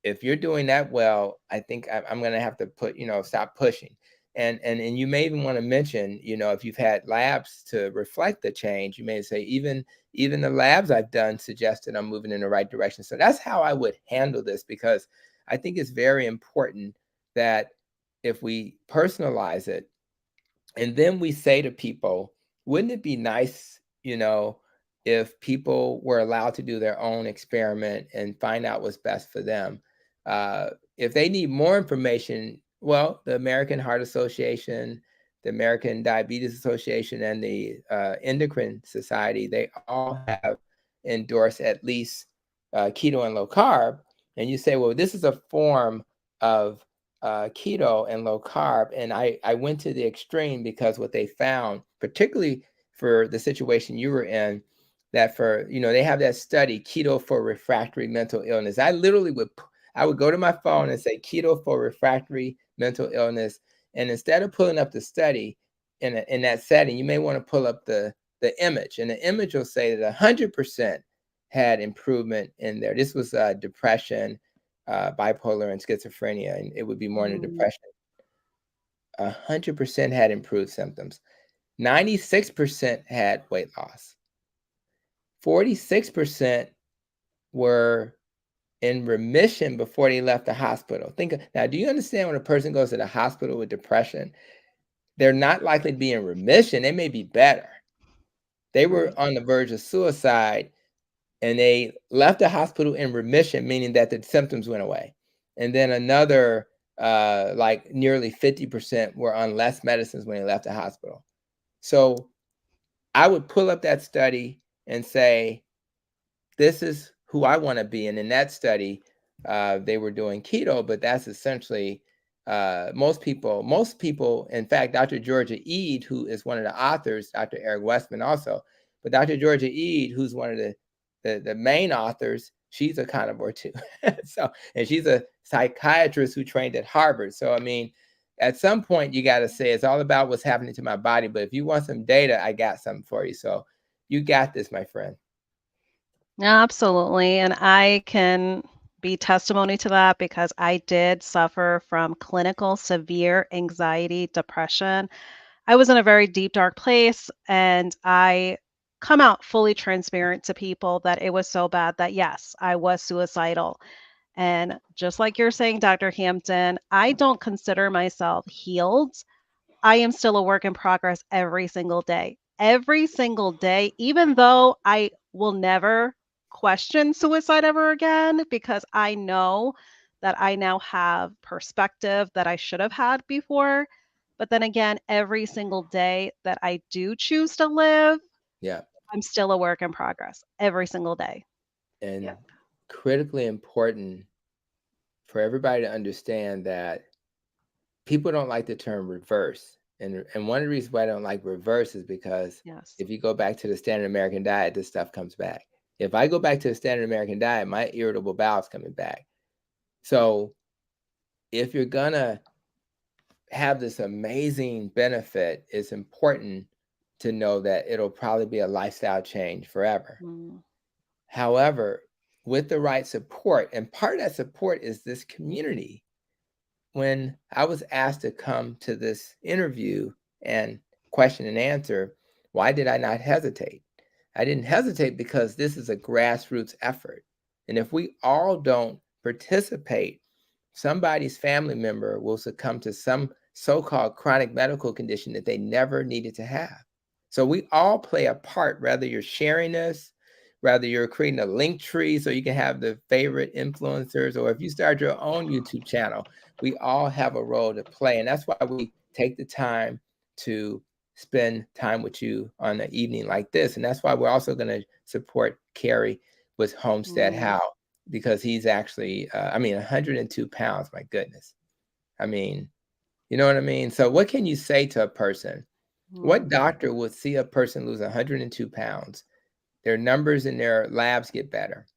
if you're doing that well, I think I'm going to have to stop pushing. And you may even want to mention, if you've had labs to reflect the change, you may say, even the labs I've done suggested I'm moving in the right direction. So that's how I would handle this, because I think it's very important that if we personalize it, and then we say to people, wouldn't it be nice, if people were allowed to do their own experiment and find out what's best for them? If they need more information, well, the American Heart Association, the American Diabetes Association, and the Endocrine Society, they all have endorsed at least keto and low carb. And you say, well, this is a form of keto and low carb. And I went to the extreme because what they found, particularly for the situation you were in, that they have that study, keto for refractory mental illness. I would go to my phone and say keto for refractory mental illness. And instead of pulling up the study in that setting, you may want to pull up the image, and the image will say that 100% had improvement in there. This was depression, bipolar, and schizophrenia, and it would be more in the depression. 100% had improved symptoms. 96% had weight loss. 46% were in remission before they left the hospital. Now, do you understand when a person goes to the hospital with depression, they're not likely to be in remission. They may be better. They were on the verge of suicide, and they left the hospital in remission, meaning that the symptoms went away. And then another, like nearly 50% were on less medicines when they left the hospital. So I would pull up that study and say, this is who I want to be. And in that study, they were doing keto, but that's essentially most people, in fact, Dr. Georgia Ede, who is one of the authors, Dr. Eric Westman also, but Dr. Georgia Ede, who's one of the main authors, she's a carnivore too. And she's a psychiatrist who trained at Harvard. So, I mean, at some point you got to say it's all about what's happening to my body. But if you want some data, I got something for you. So you got this, my friend. Absolutely. And I can be testimony to that because I did suffer from clinical severe anxiety, depression. I was in a very deep, dark place, and I come out fully transparent to people that it was so bad that, yes, I was suicidal. And just like you're saying, Dr. Hampton, I don't consider myself healed. I am still a work in progress every single day. Every single day, even though I will never question suicide ever again because I know that I now have perspective that I should have had before. But then again, every single day that I do choose to live, Yeah. I'm still a work in progress every single day. And critically important for everybody to understand that people don't like the term reverse. And one of the reasons why I don't like reverse is because Yes. if you go back to the standard American diet, this stuff comes back. If I go back to the standard American diet, my irritable bowel is coming back. So if you're gonna have this amazing benefit, it's important to know that it'll probably be a lifestyle change forever. Mm. However, with the right support, and part of that support is this community. When I was asked to come to this interview and question and answer, why did I not hesitate? I didn't hesitate because this is a grassroots effort. And if we all don't participate, somebody's family member will succumb to some so-called chronic medical condition that they never needed to have. So we all play a part, whether you're sharing this, whether you're creating a link tree so you can have the favorite influencers, or if you start your own YouTube channel, we all have a role to play. And that's why we take the time to spend time with you on an evening like this. And that's why we're also going to support Carrie with Homestead How, because he's actually, 102 pounds, my goodness. I mean, you know what I mean? So what can you say to a person? What doctor would see a person lose 102 pounds? Their numbers in their labs get better.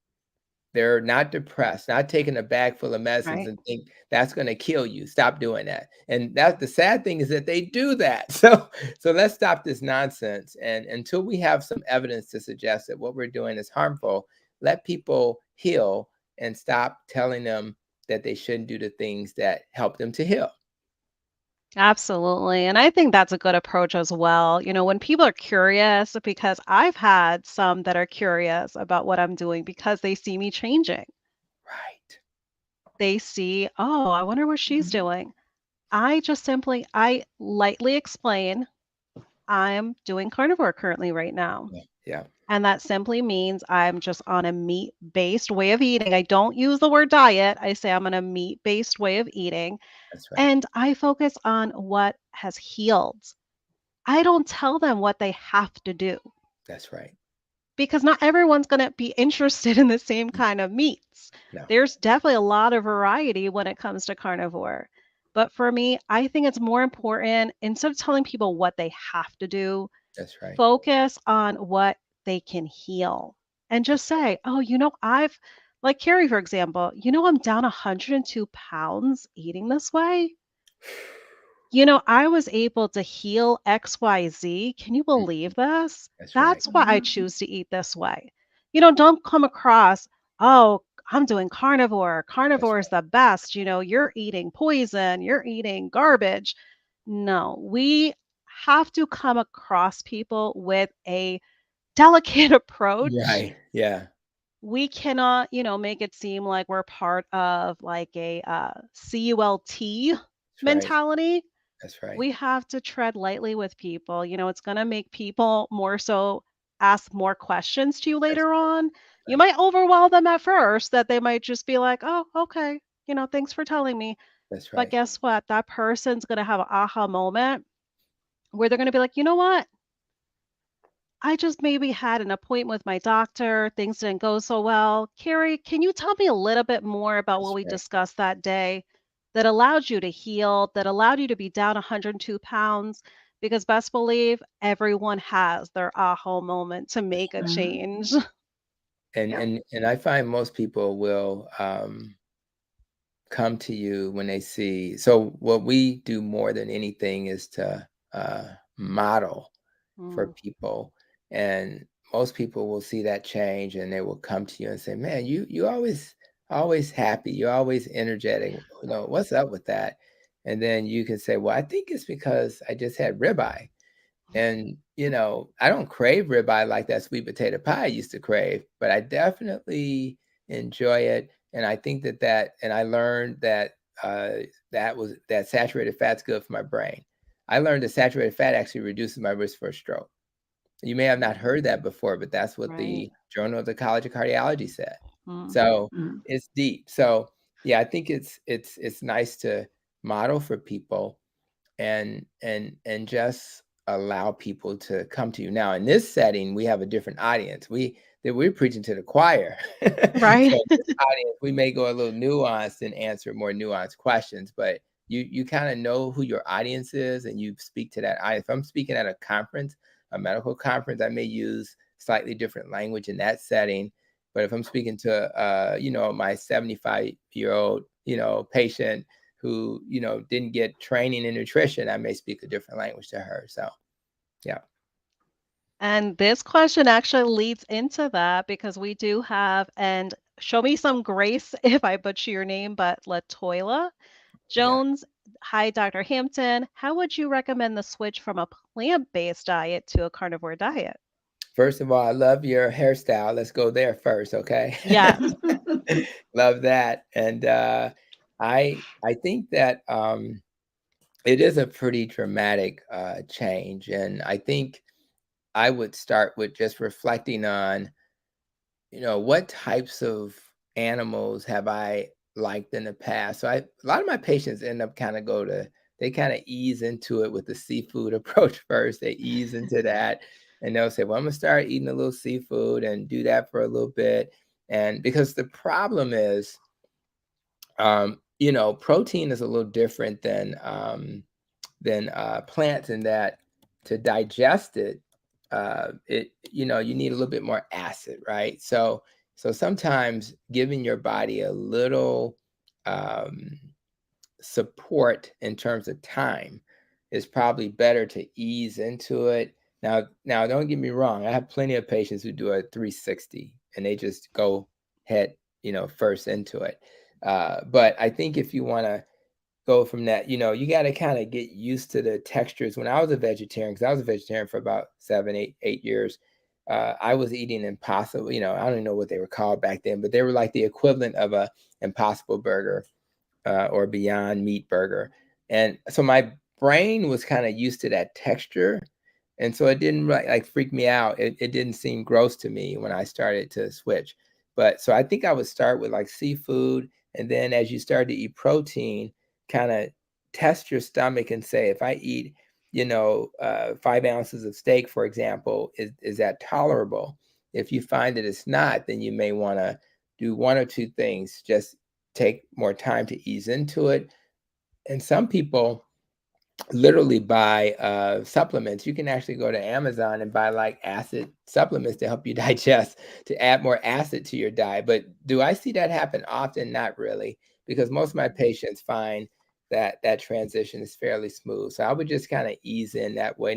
They're not depressed, not taking a bag full of medicines Right. and think that's going to kill you. Stop doing that. And that's the sad thing, is that they do that. So let's stop this nonsense. And until we have some evidence to suggest that what we're doing is harmful, let people heal and stop telling them that they shouldn't do the things that help them to heal. Absolutely. And I think that's a good approach as well. When people are curious, because I've had some that are curious about what I'm doing because they see me changing. Right. They see, oh, I wonder what she's Mhm. doing. I lightly explain I'm doing carnivore currently right now. Yeah. Yeah. And that simply means I'm just on a meat-based way of eating. I don't use the word diet. I say I'm on a meat-based way of eating. That's right. And I focus on what has healed. I don't tell them what they have to do That's right. because not everyone's going to be interested in the same kind of meats. No, There's definitely a lot of variety when it comes to carnivore. But for me, I think it's more important instead of telling people what they have to do, that's right. focus on what they can heal and just That's say, oh, like Carrie, for example, I'm down 102 pounds eating this way. I was able to heal XYZ. Can you right. believe this? That's right. That's why I Mhm. choose to eat this way. Don't come across, oh, I'm doing carnivore. That's Carnivore is right. the best. You're eating poison, you're eating garbage. No, we have to come across people with a delicate approach. Right. Yeah. We cannot, make it seem like we're part of like a CULT That's right. mentality. That's right. We have to tread lightly with people. It's going to make people more so ask more questions to you That's later on. You right. might overwhelm them at first, that they might just be like, oh, okay, thanks for telling me. That's But right. guess what? That person's going to have an aha moment where they're going to be like, you know what? I just maybe had an appointment with my doctor. Things didn't go so well. Carrie, can you tell me a little bit more about what That's we right. discussed that day that allowed you to heal, that allowed you to be down 102 pounds? Because best believe everyone has their aha moment to make a Mhm. change. And Yep. and I find most people will come to you when they see. So what we do more than anything is to model for Mm, people, and most people will see that change, and they will come to you and say, "Man, you always happy. You're always energetic. What's up with that?" And then you can say, "Well, I think it's because I just had ribeye." And, I don't crave ribeye like that sweet potato pie I used to crave, but I definitely enjoy it. And I think and I learned that that saturated fat's good for my brain. I learned that saturated fat actually reduces my risk for a stroke. You may have not heard that before, but that's what right. the Journal of the College of Cardiology said. Mm. So Mhm. it's deep. So yeah, I think it's nice to model for people and just allow people to come to you. Now, in this setting, we have a different audience. We're preaching to the choir. So Right. in this audience, we may go a little nuanced and answer more nuanced questions, but you kind of know who your audience is and you speak to that audience. If I'm speaking at a conference, a medical conference, I may use slightly different language in that setting. But if I'm speaking to my 75-year-old, patient who, didn't get training in nutrition, I may speak a different language to her. So, yeah, And this question actually leads into that because we do have, and show me some grace if I butcher your name, but Latoila yeah. Jones. Hi, Dr. Hampton. How would you recommend the switch from a plant-based diet to a carnivore diet? First of all, I love your hairstyle. Let's go there first, okay? Yes. Love that. And I think that it is a pretty dramatic change. And I think I would start with just reflecting on what types of animals have I liked in the past? So a lot of my patients end up they kind of ease into it with the seafood approach first. They ease into that and they'll say, well, I'm gonna start eating a little seafood and do that for a little bit. And because the problem is, protein is a little different than plants in that to digest it, you need a little bit more acid, right? So sometimes giving your body a little um, support in terms of time is probably better to ease into it. Now, don't get me wrong. I have plenty of patients who do a 360 and they just go head, first into it. But I think if you want to go from that. You got to kind of get used to the textures. When I was a vegetarian, because I was a vegetarian for about 7, 8 years, I was eating Impossible. I don't even know what they were called back then, but they were like the equivalent of a Impossible burger or Beyond Meat burger. And so my brain was kind of used to that texture. And so it didn't like freak me out. It didn't seem gross to me when I started to switch. But so I think I would start with like seafood. And then as you start to eat protein, kind of test your stomach and say, if I eat, 5 ounces of steak, for example, is that tolerable? If you find that it's not, then you may want to do one or two things. Just take more time to ease into it. And some people literally buy supplements. You can actually go to Amazon and buy like acid supplements to help you digest, to add more acid to your diet. But do I see that happen often? Not really, because most of my patients find that that transition is fairly smooth. So I would just kind of ease in that way.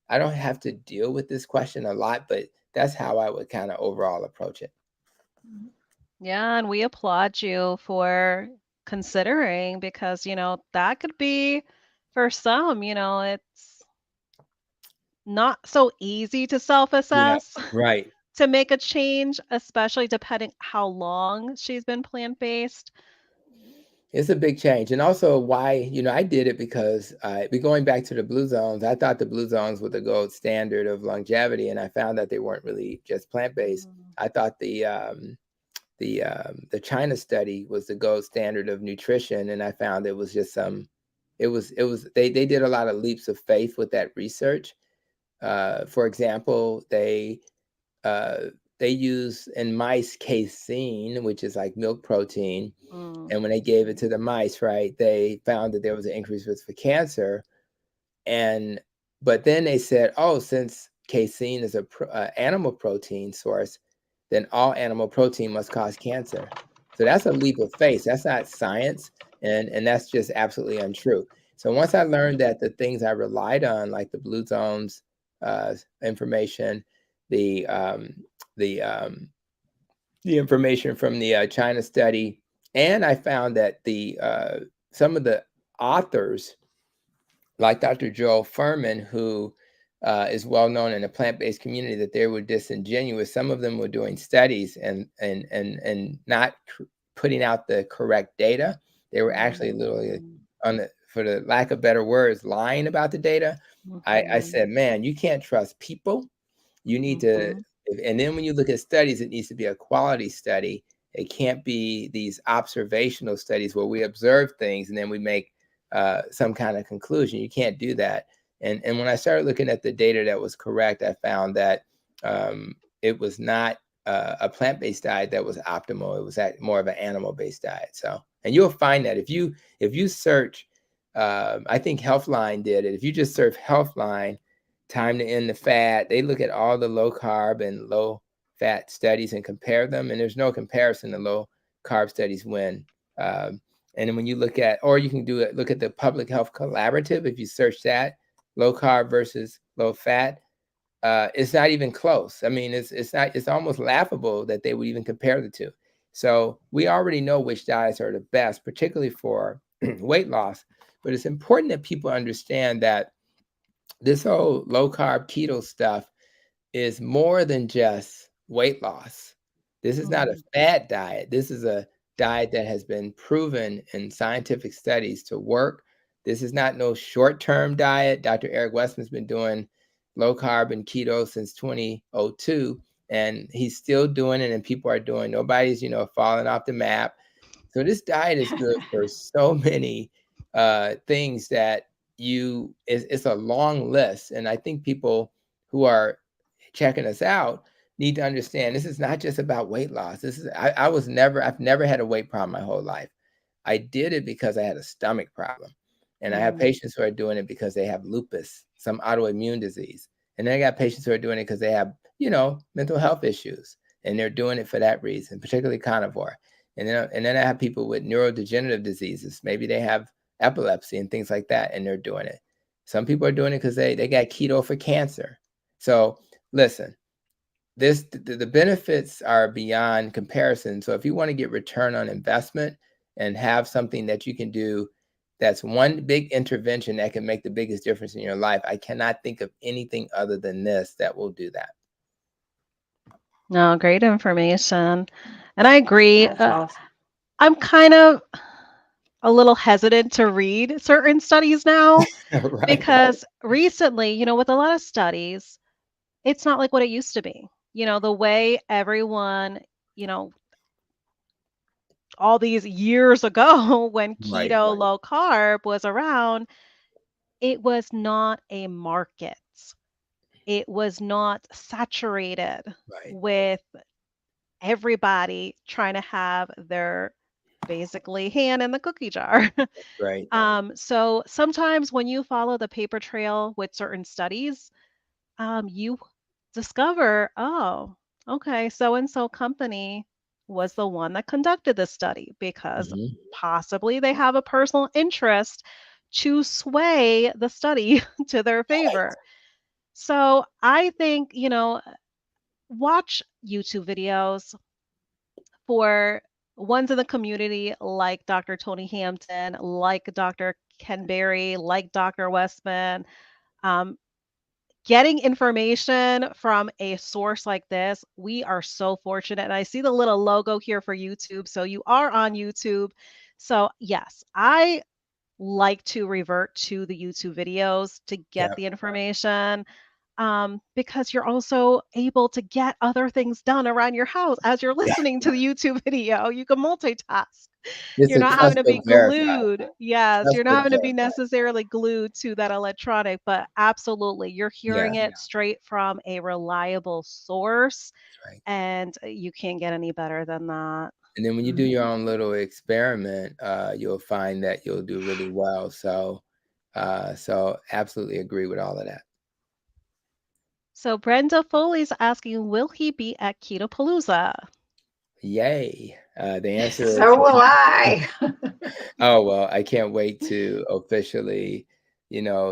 I don't have to deal with this question a lot, but that's how I would kind of overall approach it. Yeah, and we applaud you for considering because, that could be for some, it's not so easy to Yeah, self-assess right. to make a change, especially depending how long she's been plant-based. It's a big change. And also why, I did it because going back to the blue zones, I thought the blue zones were the gold standard of longevity. And I found that they weren't really just plant-based. Mm, I thought the China study was the gold standard of nutrition. And I found it was just they did a lot of leaps of faith with that research. For example, uh, they use in mice casein, which is like milk protein, mm, and when they gave it to the mice, right, they found that there was an increased risk for cancer. And but then they said, oh, since casein is a animal protein source, then all animal protein must cause cancer. So that's a leap of faith. That's not science, and that's just absolutely untrue. So once I learned that the things I relied on, like the blue zones information, the um, the um, the information from the China study, and I found that the some of the authors, like Dr. Joel Furman, who is well known in the plant-based community, that they were disingenuous. Some of them were doing studies and not putting out the correct data. They were actually literally mm, for the lack of better words, lying about the data. I mhm, said, man, you can't trust people. You need to, mhm, and then when you look at studies, it needs to be a quality study. It can't be these observational studies where we observe things and then we make some kind of conclusion. You can't do that. And when I started looking at the data that was correct, I found that it was not a plant-based diet that was optimal. It was more of an animal-based diet. So, and you'll find that if you search, I think Healthline did it. If you just search Healthline, time to end the fat, they look at all the low carb and low fat studies and compare them, and there's no comparison. The low carb studies win. And then when you look at, or you can do it, look at the Public Health Collaborative. If you search that, low carb versus low fat, it's not even close. I mean, it's almost laughable that they would even compare the two. So we already know which diets are the best, particularly for weight loss. But it's important that people understand that this whole low carb keto stuff is more than just weight loss. This is not a mhm, fad diet. This is a diet that has been proven in scientific studies to work. This is not no short-term diet. Dr. Eric Westman's been doing low carb and keto since 2002, and he's still doing it, and people are doing. Nobody's, falling off the map. So this diet is good for so many things that it's a long list. And I think people who are checking us out need to understand this is not just about weight loss. I've never had a weight problem my whole life. I did it because I had a stomach problem. And I have mm, patients who are doing it because they have lupus, some autoimmune disease. And then I got patients who are doing it because they have, mental health issues. And they're doing it for that reason, particularly carnivore. And then I have people with neurodegenerative diseases. Maybe they have epilepsy and things like that, and they're doing it. Some people are doing it because they got keto for cancer. So listen, the benefits are beyond comparison. So if you want to get return on investment, and have something that you can do that's one big intervention that can make the biggest difference in your life. I cannot think of anything other than this that will do that. No, great information. And I agree. That's awesome. I'm kind of a little hesitant to read certain studies now Right. because recently, with a lot of studies, it's not like what it used to be. The way everyone, you know, all these years ago when Right. keto, low carb was around, it was not a market. It was not saturated Right. with everybody trying to have their basically hand in the cookie jar. Right. So sometimes when you follow the paper trail with certain studies, you discover, oh, okay, so and so company was the one that conducted this study because Mhm. possibly they have a personal interest to sway the study to their favor. So I think, watch YouTube videos for ones in the community like Dr. Tony Hampton, like Dr. Ken Berry, like Dr. Westman. Um, Getting information from a source like this, we are so fortunate. And I see the little logo here for YouTube. So you are on YouTube. So, yes, I like to revert to the YouTube videos to get Yeah. the information because you're also able to get other things done around your house as you're Yeah. listening to the YouTube video. You can multitask. It's You're a not having trust to but be verify. glued. Yes, Trust you're not but having to be verify. necessarily glued to that electronic, but absolutely, you're Yeah. hearing it straight from a reliable source, That's right. and you can't get any better than that. And then when you do your own little experiment, you'll find that you'll do really well. So absolutely agree with all of that. So Brenda Foley's asking, will he be at Ketopalooza? Yay. The answer is So will I. oh, well, I can't wait to officially,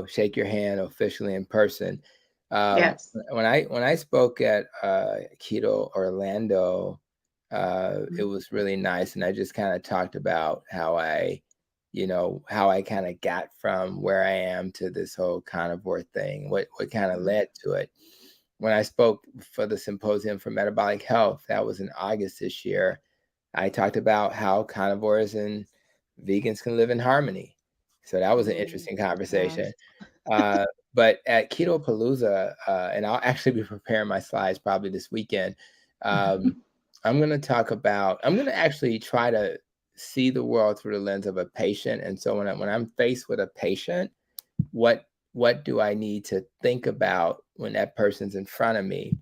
shake your hand officially in person. Yes. When I spoke at Keto Orlando, it was really nice, and I just kind of talked about how I kind of got from where I am to this whole carnivore thing, what kind of led to it. When I spoke for the Symposium for Metabolic Health, that was in August this year, I talked about how carnivores and vegans can live in harmony. So that was an interesting conversation. Yes. But at Keto Palooza, and I'll actually be preparing my slides probably this weekend. I'm going to actually try to see the world through the lens of a patient. And so when I'm faced with a patient, what do I need to think about when that person's in front of me?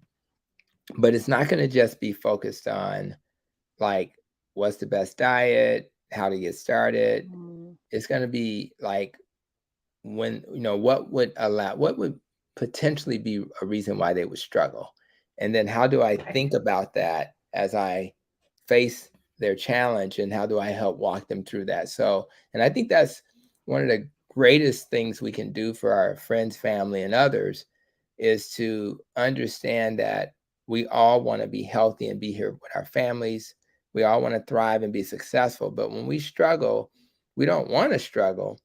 But it's not going to just be focused on like what's the best diet, how to get started. Mm, It's going to be like when what would potentially be a reason why they would struggle, and then how do I think about that as I face their challenge, and how do I help walk them through that? So, and I think that's one of the greatest things we can do for our friends, family, and others is to understand that we all want to be healthy and be here with our families. We all want to thrive and be successful, but when we struggle, we don't want to struggle,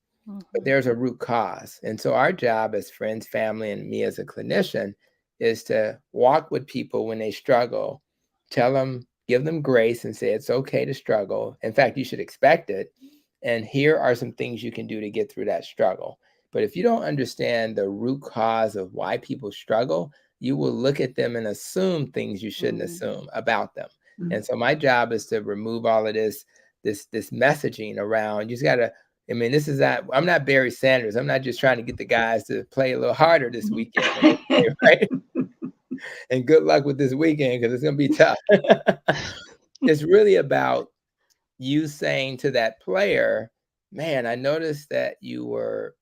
but mhm, there's a root cause. And so our job as friends, family, and me as a clinician is to walk with people when they struggle, tell them, give them grace and say it's okay to struggle. In fact, you should expect it. And here are some things you can do to get through that struggle. But if you don't understand the root cause of why people struggle, you will look at them and assume things you shouldn't mm, assume about them. Mm. And so my job is to remove all of this messaging around. You just gotta, I mean, this is not, I'm not Barry Sanders. I'm not just trying to get the guys to play a little harder this weekend when they play, right? And good luck with this weekend because it's going to be tough. It's really about you saying to that player, man, I noticed that you were,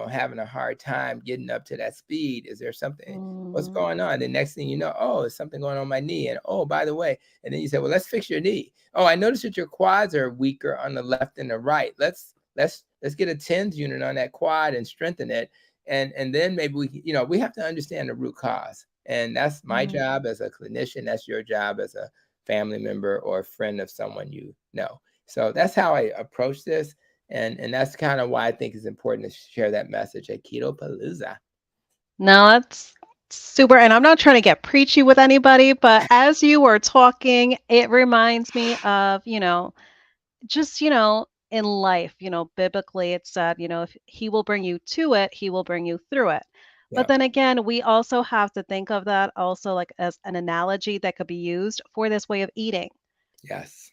having a hard time getting up to that speed. Is there something, what's mm, going on? The next thing you know, oh, it's something going on my knee. And oh, by the way, and then you say, well, let's fix your knee. Oh, I noticed that your quads are weaker on the left and the right. Let's get a TENS unit on that quad and strengthen it. And then maybe we have to understand the root cause. And that's my mm. job as a clinician. That's your job as a family member or a friend of someone you know. So that's how I approach this. And that's kind of why I think it's important to share that message at Keto Palooza. No, that's super. And I'm not trying to get preachy with anybody, but as you were talking, it reminds me of, just, in life, biblically it said, if he will bring you to it, he will bring you through it. But Yeah. then again, we also have to think of that also like as an analogy that could be used for this way of eating. Yes.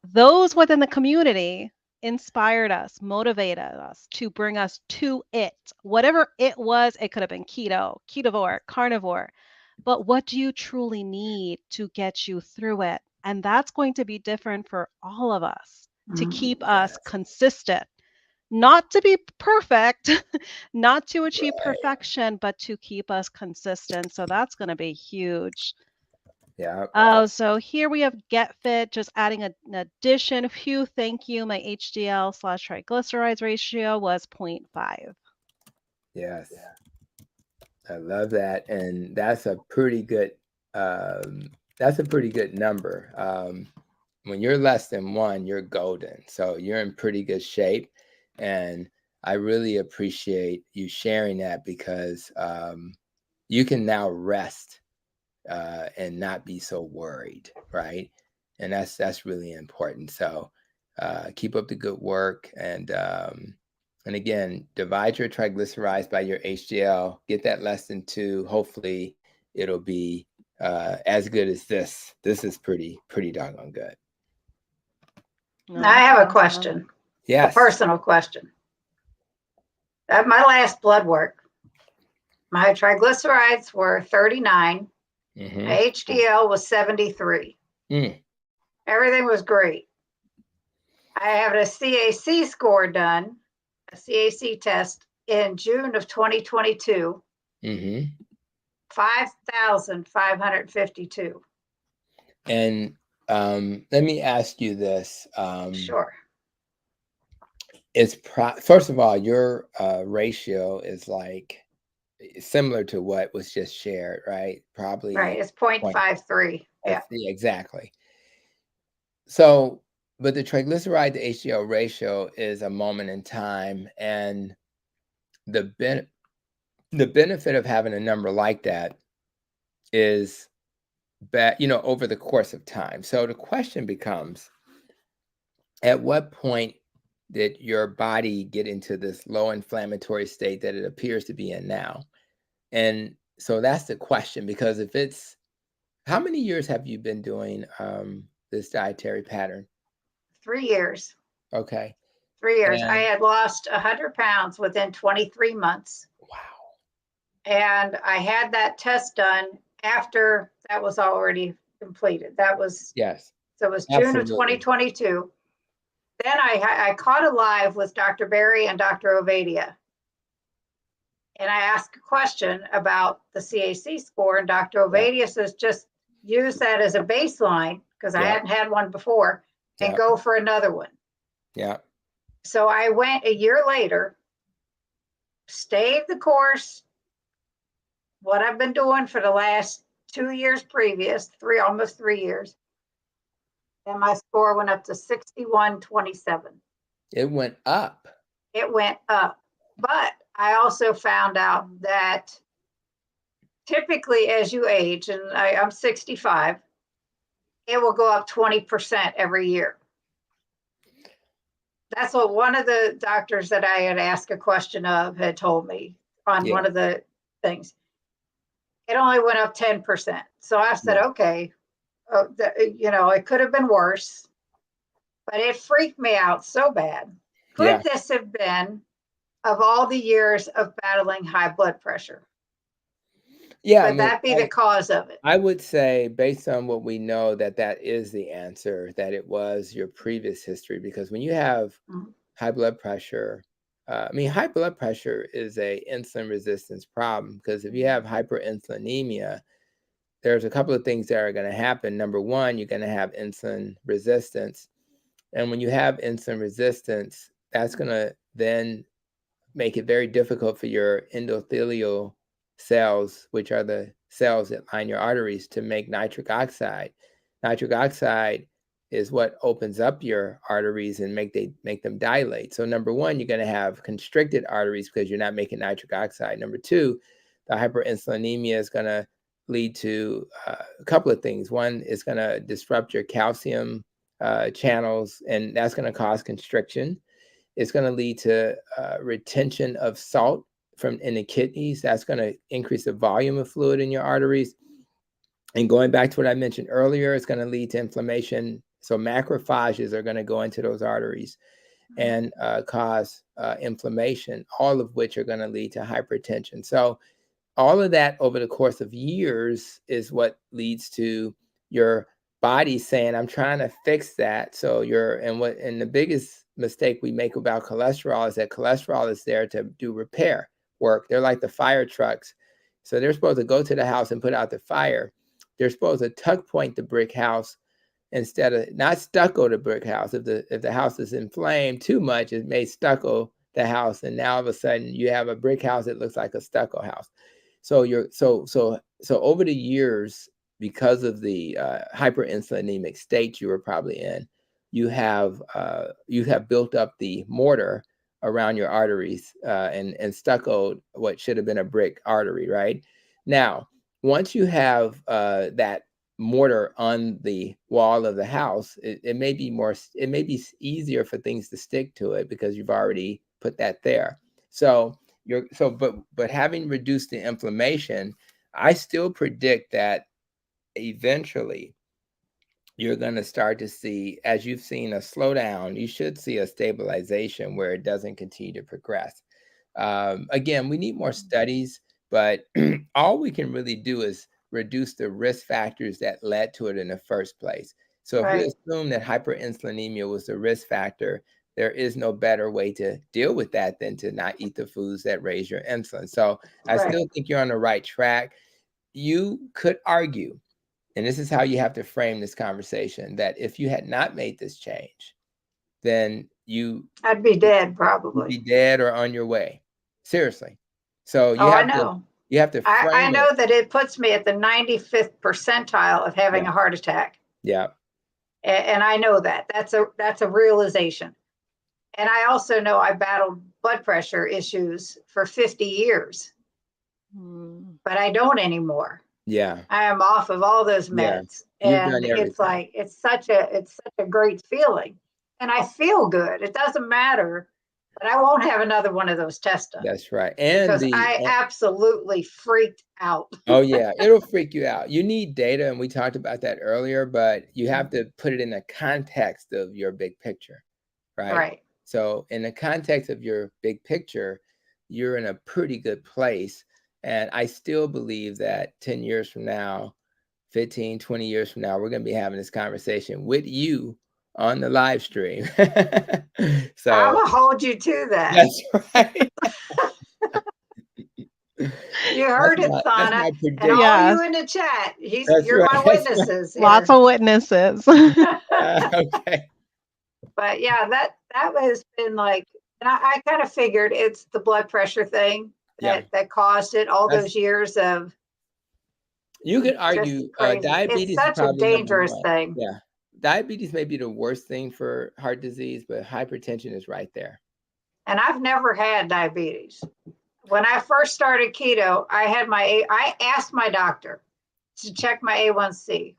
Those within the community inspired us, motivated us to bring us to it. Whatever it was, it could have been keto, ketovore, carnivore. But what do you truly need to get you through it? And that's going to be different for all of us to keep us Yes. consistent, not to be perfect, not to achieve Right. perfection, but to keep us consistent. So that's going to be huge. Yeah. Oh, so here we have Get Fit, just adding an addition. Phew, thank you. My HDL/triglycerides ratio was 0.5. Yes. I love that. And that's a pretty good number. When you're less than 1, you're golden. So you're in pretty good shape. And I really appreciate you sharing that because you can now rest and not be so worried, right? And that's really important. So keep up the good work, and again, divide your triglycerides by your HDL. Get that less than 2. Hopefully, it'll be as good as this. This is pretty doggone good. No, I that's have a awesome. question, a Yes. personal question. At my last blood work, my triglycerides were 39. Mm-hmm. My HDL was 73. Everything was great. I had a CAC score done, a CAC test in June of 2022. 5,552. And let me ask you this. Sure. It's first of all, your ratio is like similar to what was just shared, right? Probably Right. It's 0.53. Yeah. Exactly. So, but the triglyceride to HDL ratio is a moment in time, and the benefit of having a number like that is over the course of time. So the question becomes, at what point did your body get into this low inflammatory state that it appears to be in now? And so that's the question, because if it's, how many years have you been doing this dietary pattern? 3 years. Okay. 3 years. I had lost 100 pounds within 23 months. Wow. And I had that test done after that was already completed. That was, yes. So it was June of 2022. Then I caught a live with Dr. Berry and Dr. Ovadia. And I asked a question about the CAC score, and Dr. Ovadia says, just use that as a baseline, because I hadn't had one before, and go for another one. Yeah. So I went a year later, stayed the course, what I've been doing for the last 2 years previous, almost 3 years. And my score went up to 61.27. It went up. It went up. But I also found out that typically as you age, and I'm 65, it will go up 20% every year. That's what one of the doctors that I had asked a question of had told me on one of the things. It only went up 10%. So I said, okay, it could have been worse, but it freaked me out so bad. Could this have been of all the years of battling high blood pressure? Yeah. Could that be the cause of it? I would say, based on what we know, that is the answer, that it was your previous history, because when you have high blood pressure, high blood pressure is a insulin resistance problem, because if you have hyperinsulinemia, there's a couple of things that are going to happen. Number one, you're going to have insulin resistance. And when you have insulin resistance, that's going to then make it very difficult for your endothelial cells, which are the cells that line your arteries, to make nitric oxide. Nitric oxide is what opens up your arteries and make them dilate. So number one, you're going to have constricted arteries because you're not making nitric oxide. Number two, the hyperinsulinemia is going to lead to a couple of things. One is going to disrupt your calcium channels, and that's going to cause constriction. It's going to lead to retention of salt in the kidneys. That's going to increase the volume of fluid in your arteries. And going back to what I mentioned earlier, it's going to lead to inflammation. So macrophages are going to go into those arteries and cause inflammation, all of which are going to lead to hypertension. So all of that over the course of years is what leads to your body saying, I'm trying to fix that. So and the biggest mistake we make about cholesterol is that cholesterol is there to do repair work. They're like the fire trucks. So they're supposed to go to the house and put out the fire. They're supposed to tuck point the brick house instead of not stucco the brick house. If the house is inflamed too much, it may stucco the house, and now all of a sudden you have a brick house that looks like a stucco house. So over the years, because of the hyperinsulinemic state you were probably in, you have built up the mortar around your arteries and stuccoed what should have been a brick artery, right? Now, once you have that mortar on the wall of the house, it may be easier for things to stick to it because you've already put that there. But having reduced the inflammation, I still predict that eventually you're going to start to see, as you've seen a slowdown, you should see a stabilization where it doesn't continue to progress. Again, we need more studies, but all we can really do is reduce the risk factors that led to it in the first place. So if we assume that hyperinsulinemia was the risk factor, there is no better way to deal with that than to not eat the foods that raise your insulin. So I still think you're on the right track. You could argue, and this is how you have to frame this conversation, that if you had not made this change, then I'd be dead probably. You'd be dead or on your way. Seriously. So you I have know. You have to frame I know it. that it puts me at the 95th percentile of having a heart attack. Yeah. And I know that. That's a realization. And I also know I battled blood pressure issues for 50 years. But I don't anymore. Yeah. I am off of all those meds. Yeah. And it's like it's such a great feeling. And I feel good. It doesn't matter. But I won't have another one of those tests done. That's right. And because I absolutely freaked out. Oh yeah, it'll freak you out. You need data, and we talked about that earlier, but you have to put it in the context of your big picture, right? Right. So in the context of your big picture, you're in a pretty good place. And I still believe that 10 years from now, 15, 20 years from now, we're going to be having this conversation with you on the live stream. So I'm gonna hold you to that. That's right. You heard it, Sana. And all you in the chat, you're my witnesses. Lots of witnesses. Okay. But yeah, that has been like, and I kind of figured it's the blood pressure thing that caused it all those years of. You could argue diabetes it's such a dangerous thing. Yeah. Diabetes may be the worst thing for heart disease, but hypertension is right there. And I've never had diabetes. When I first started keto, I asked my doctor to check my A1C.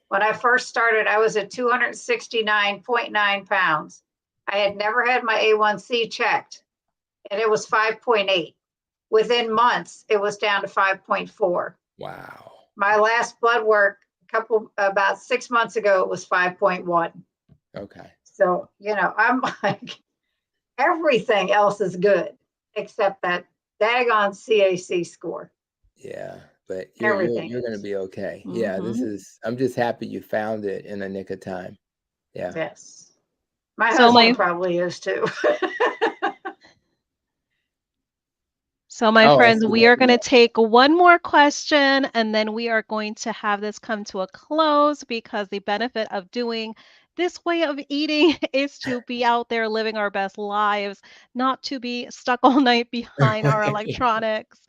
When I first started, I was at 269.9 pounds. I had never had my A1C checked, and it was 5.8. Within months, it was down to 5.4. Wow. My last blood work, about 6 months ago, it was 5.1. Okay. So, I'm like, everything else is good except that daggone CAC score. Yeah, but you're going to be okay. Mm-hmm. Yeah, I'm just happy you found it in the nick of time. Yeah. Yes. My husband probably is too. So my friends, we are going to take one more question, and then we are going to have this come to a close, because the benefit of doing this way of eating is to be out there living our best lives, not to be stuck all night behind our electronics.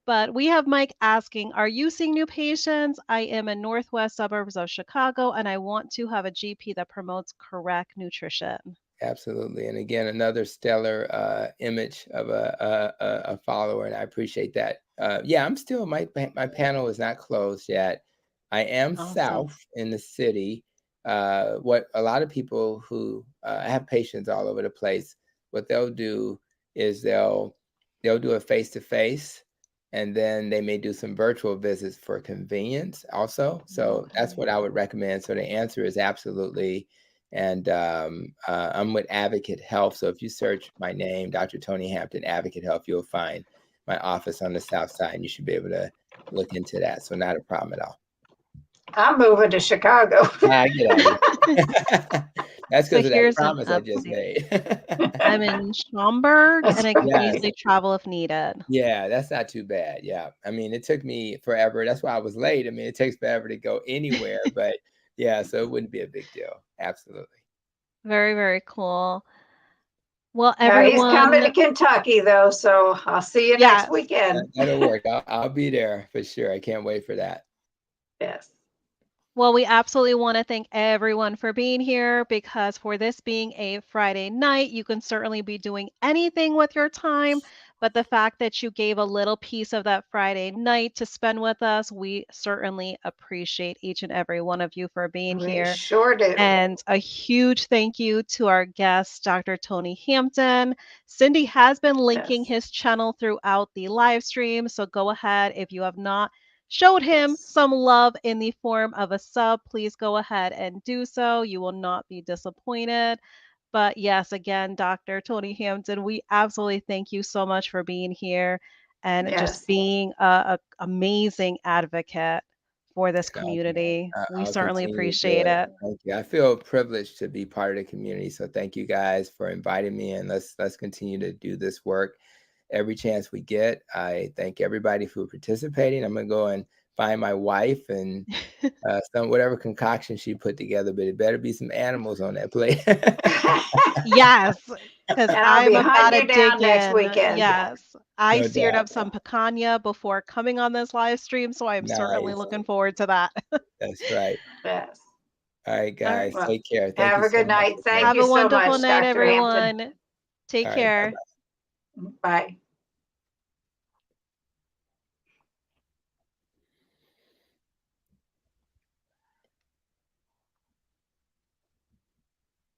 But we have Mike asking, are you seeing new patients? I am in northwest suburbs of Chicago, and I want to have a GP that promotes correct nutrition. Absolutely. And again, another stellar image of a follower, and I appreciate that. Yeah, I'm still, my panel is not closed yet. I am Awesome. south in the city. What a lot of people who have patients all over the place, what they'll do is they'll do a face-to-face, and then they may do some virtual visits for convenience also. So that's what I would recommend. So the answer is absolutely. And I'm with Advocate Health. So if you search my name, Dr. Tony Hampton, Advocate Health, you'll find my office on the south side, and you should be able to look into that. So not a problem at all. I'm moving to Chicago. I get out of here. That's So because of that here's an promise I just update. made. I'm in Schaumburg, and I can Yes. easily travel if needed. Yeah, that's not too bad. Yeah. I mean, it took me forever. That's why I was late. I mean, it takes forever to go anywhere, but yeah, so it wouldn't be a big deal. Absolutely. Very, very cool. Well, He's coming to everyone, Kentucky, though, so I'll see you next yes. weekend. That'll work. I'll be there for sure. I can't wait for that. Yes. Well, we absolutely want to thank everyone for being here, because for this being a Friday night, you can certainly be doing anything with your time. But the fact that you gave a little piece of that Friday night to spend with us, we certainly appreciate each and every one of you for being We here. sure do. And a huge thank you to our guest, Dr. Tony Hampton. Cindy has been linking his channel throughout the live stream. So go ahead, if you have not showed him some love in the form of a sub, please go ahead and do so. You will not be disappointed. But yes, again, Dr. Tony Hampton, we absolutely thank you so much for being here and just being a amazing advocate for this community. We I'll certainly continue to do appreciate it. it. Thank you. I feel privileged to be part of the community. So thank you guys for inviting me, and let's continue to do this work every chance we get. I thank everybody for participating. I'm gonna go and find my wife and some whatever concoction she put together, but it better be some animals on that plate. Yes, because I'll be I'm about hunting to you down dig next in. weekend. Yes, I No seared doubt. up some picanha before coming on this live stream, so I'm certainly Nice. looking forward to that. That's right. Yes. All right, All right. guys. Well, Take care. Thank have you a so good much night. again. Thank Have you a so wonderful much, night, Dr. Hampton. everyone. Take All right, care. bye-bye. Bye.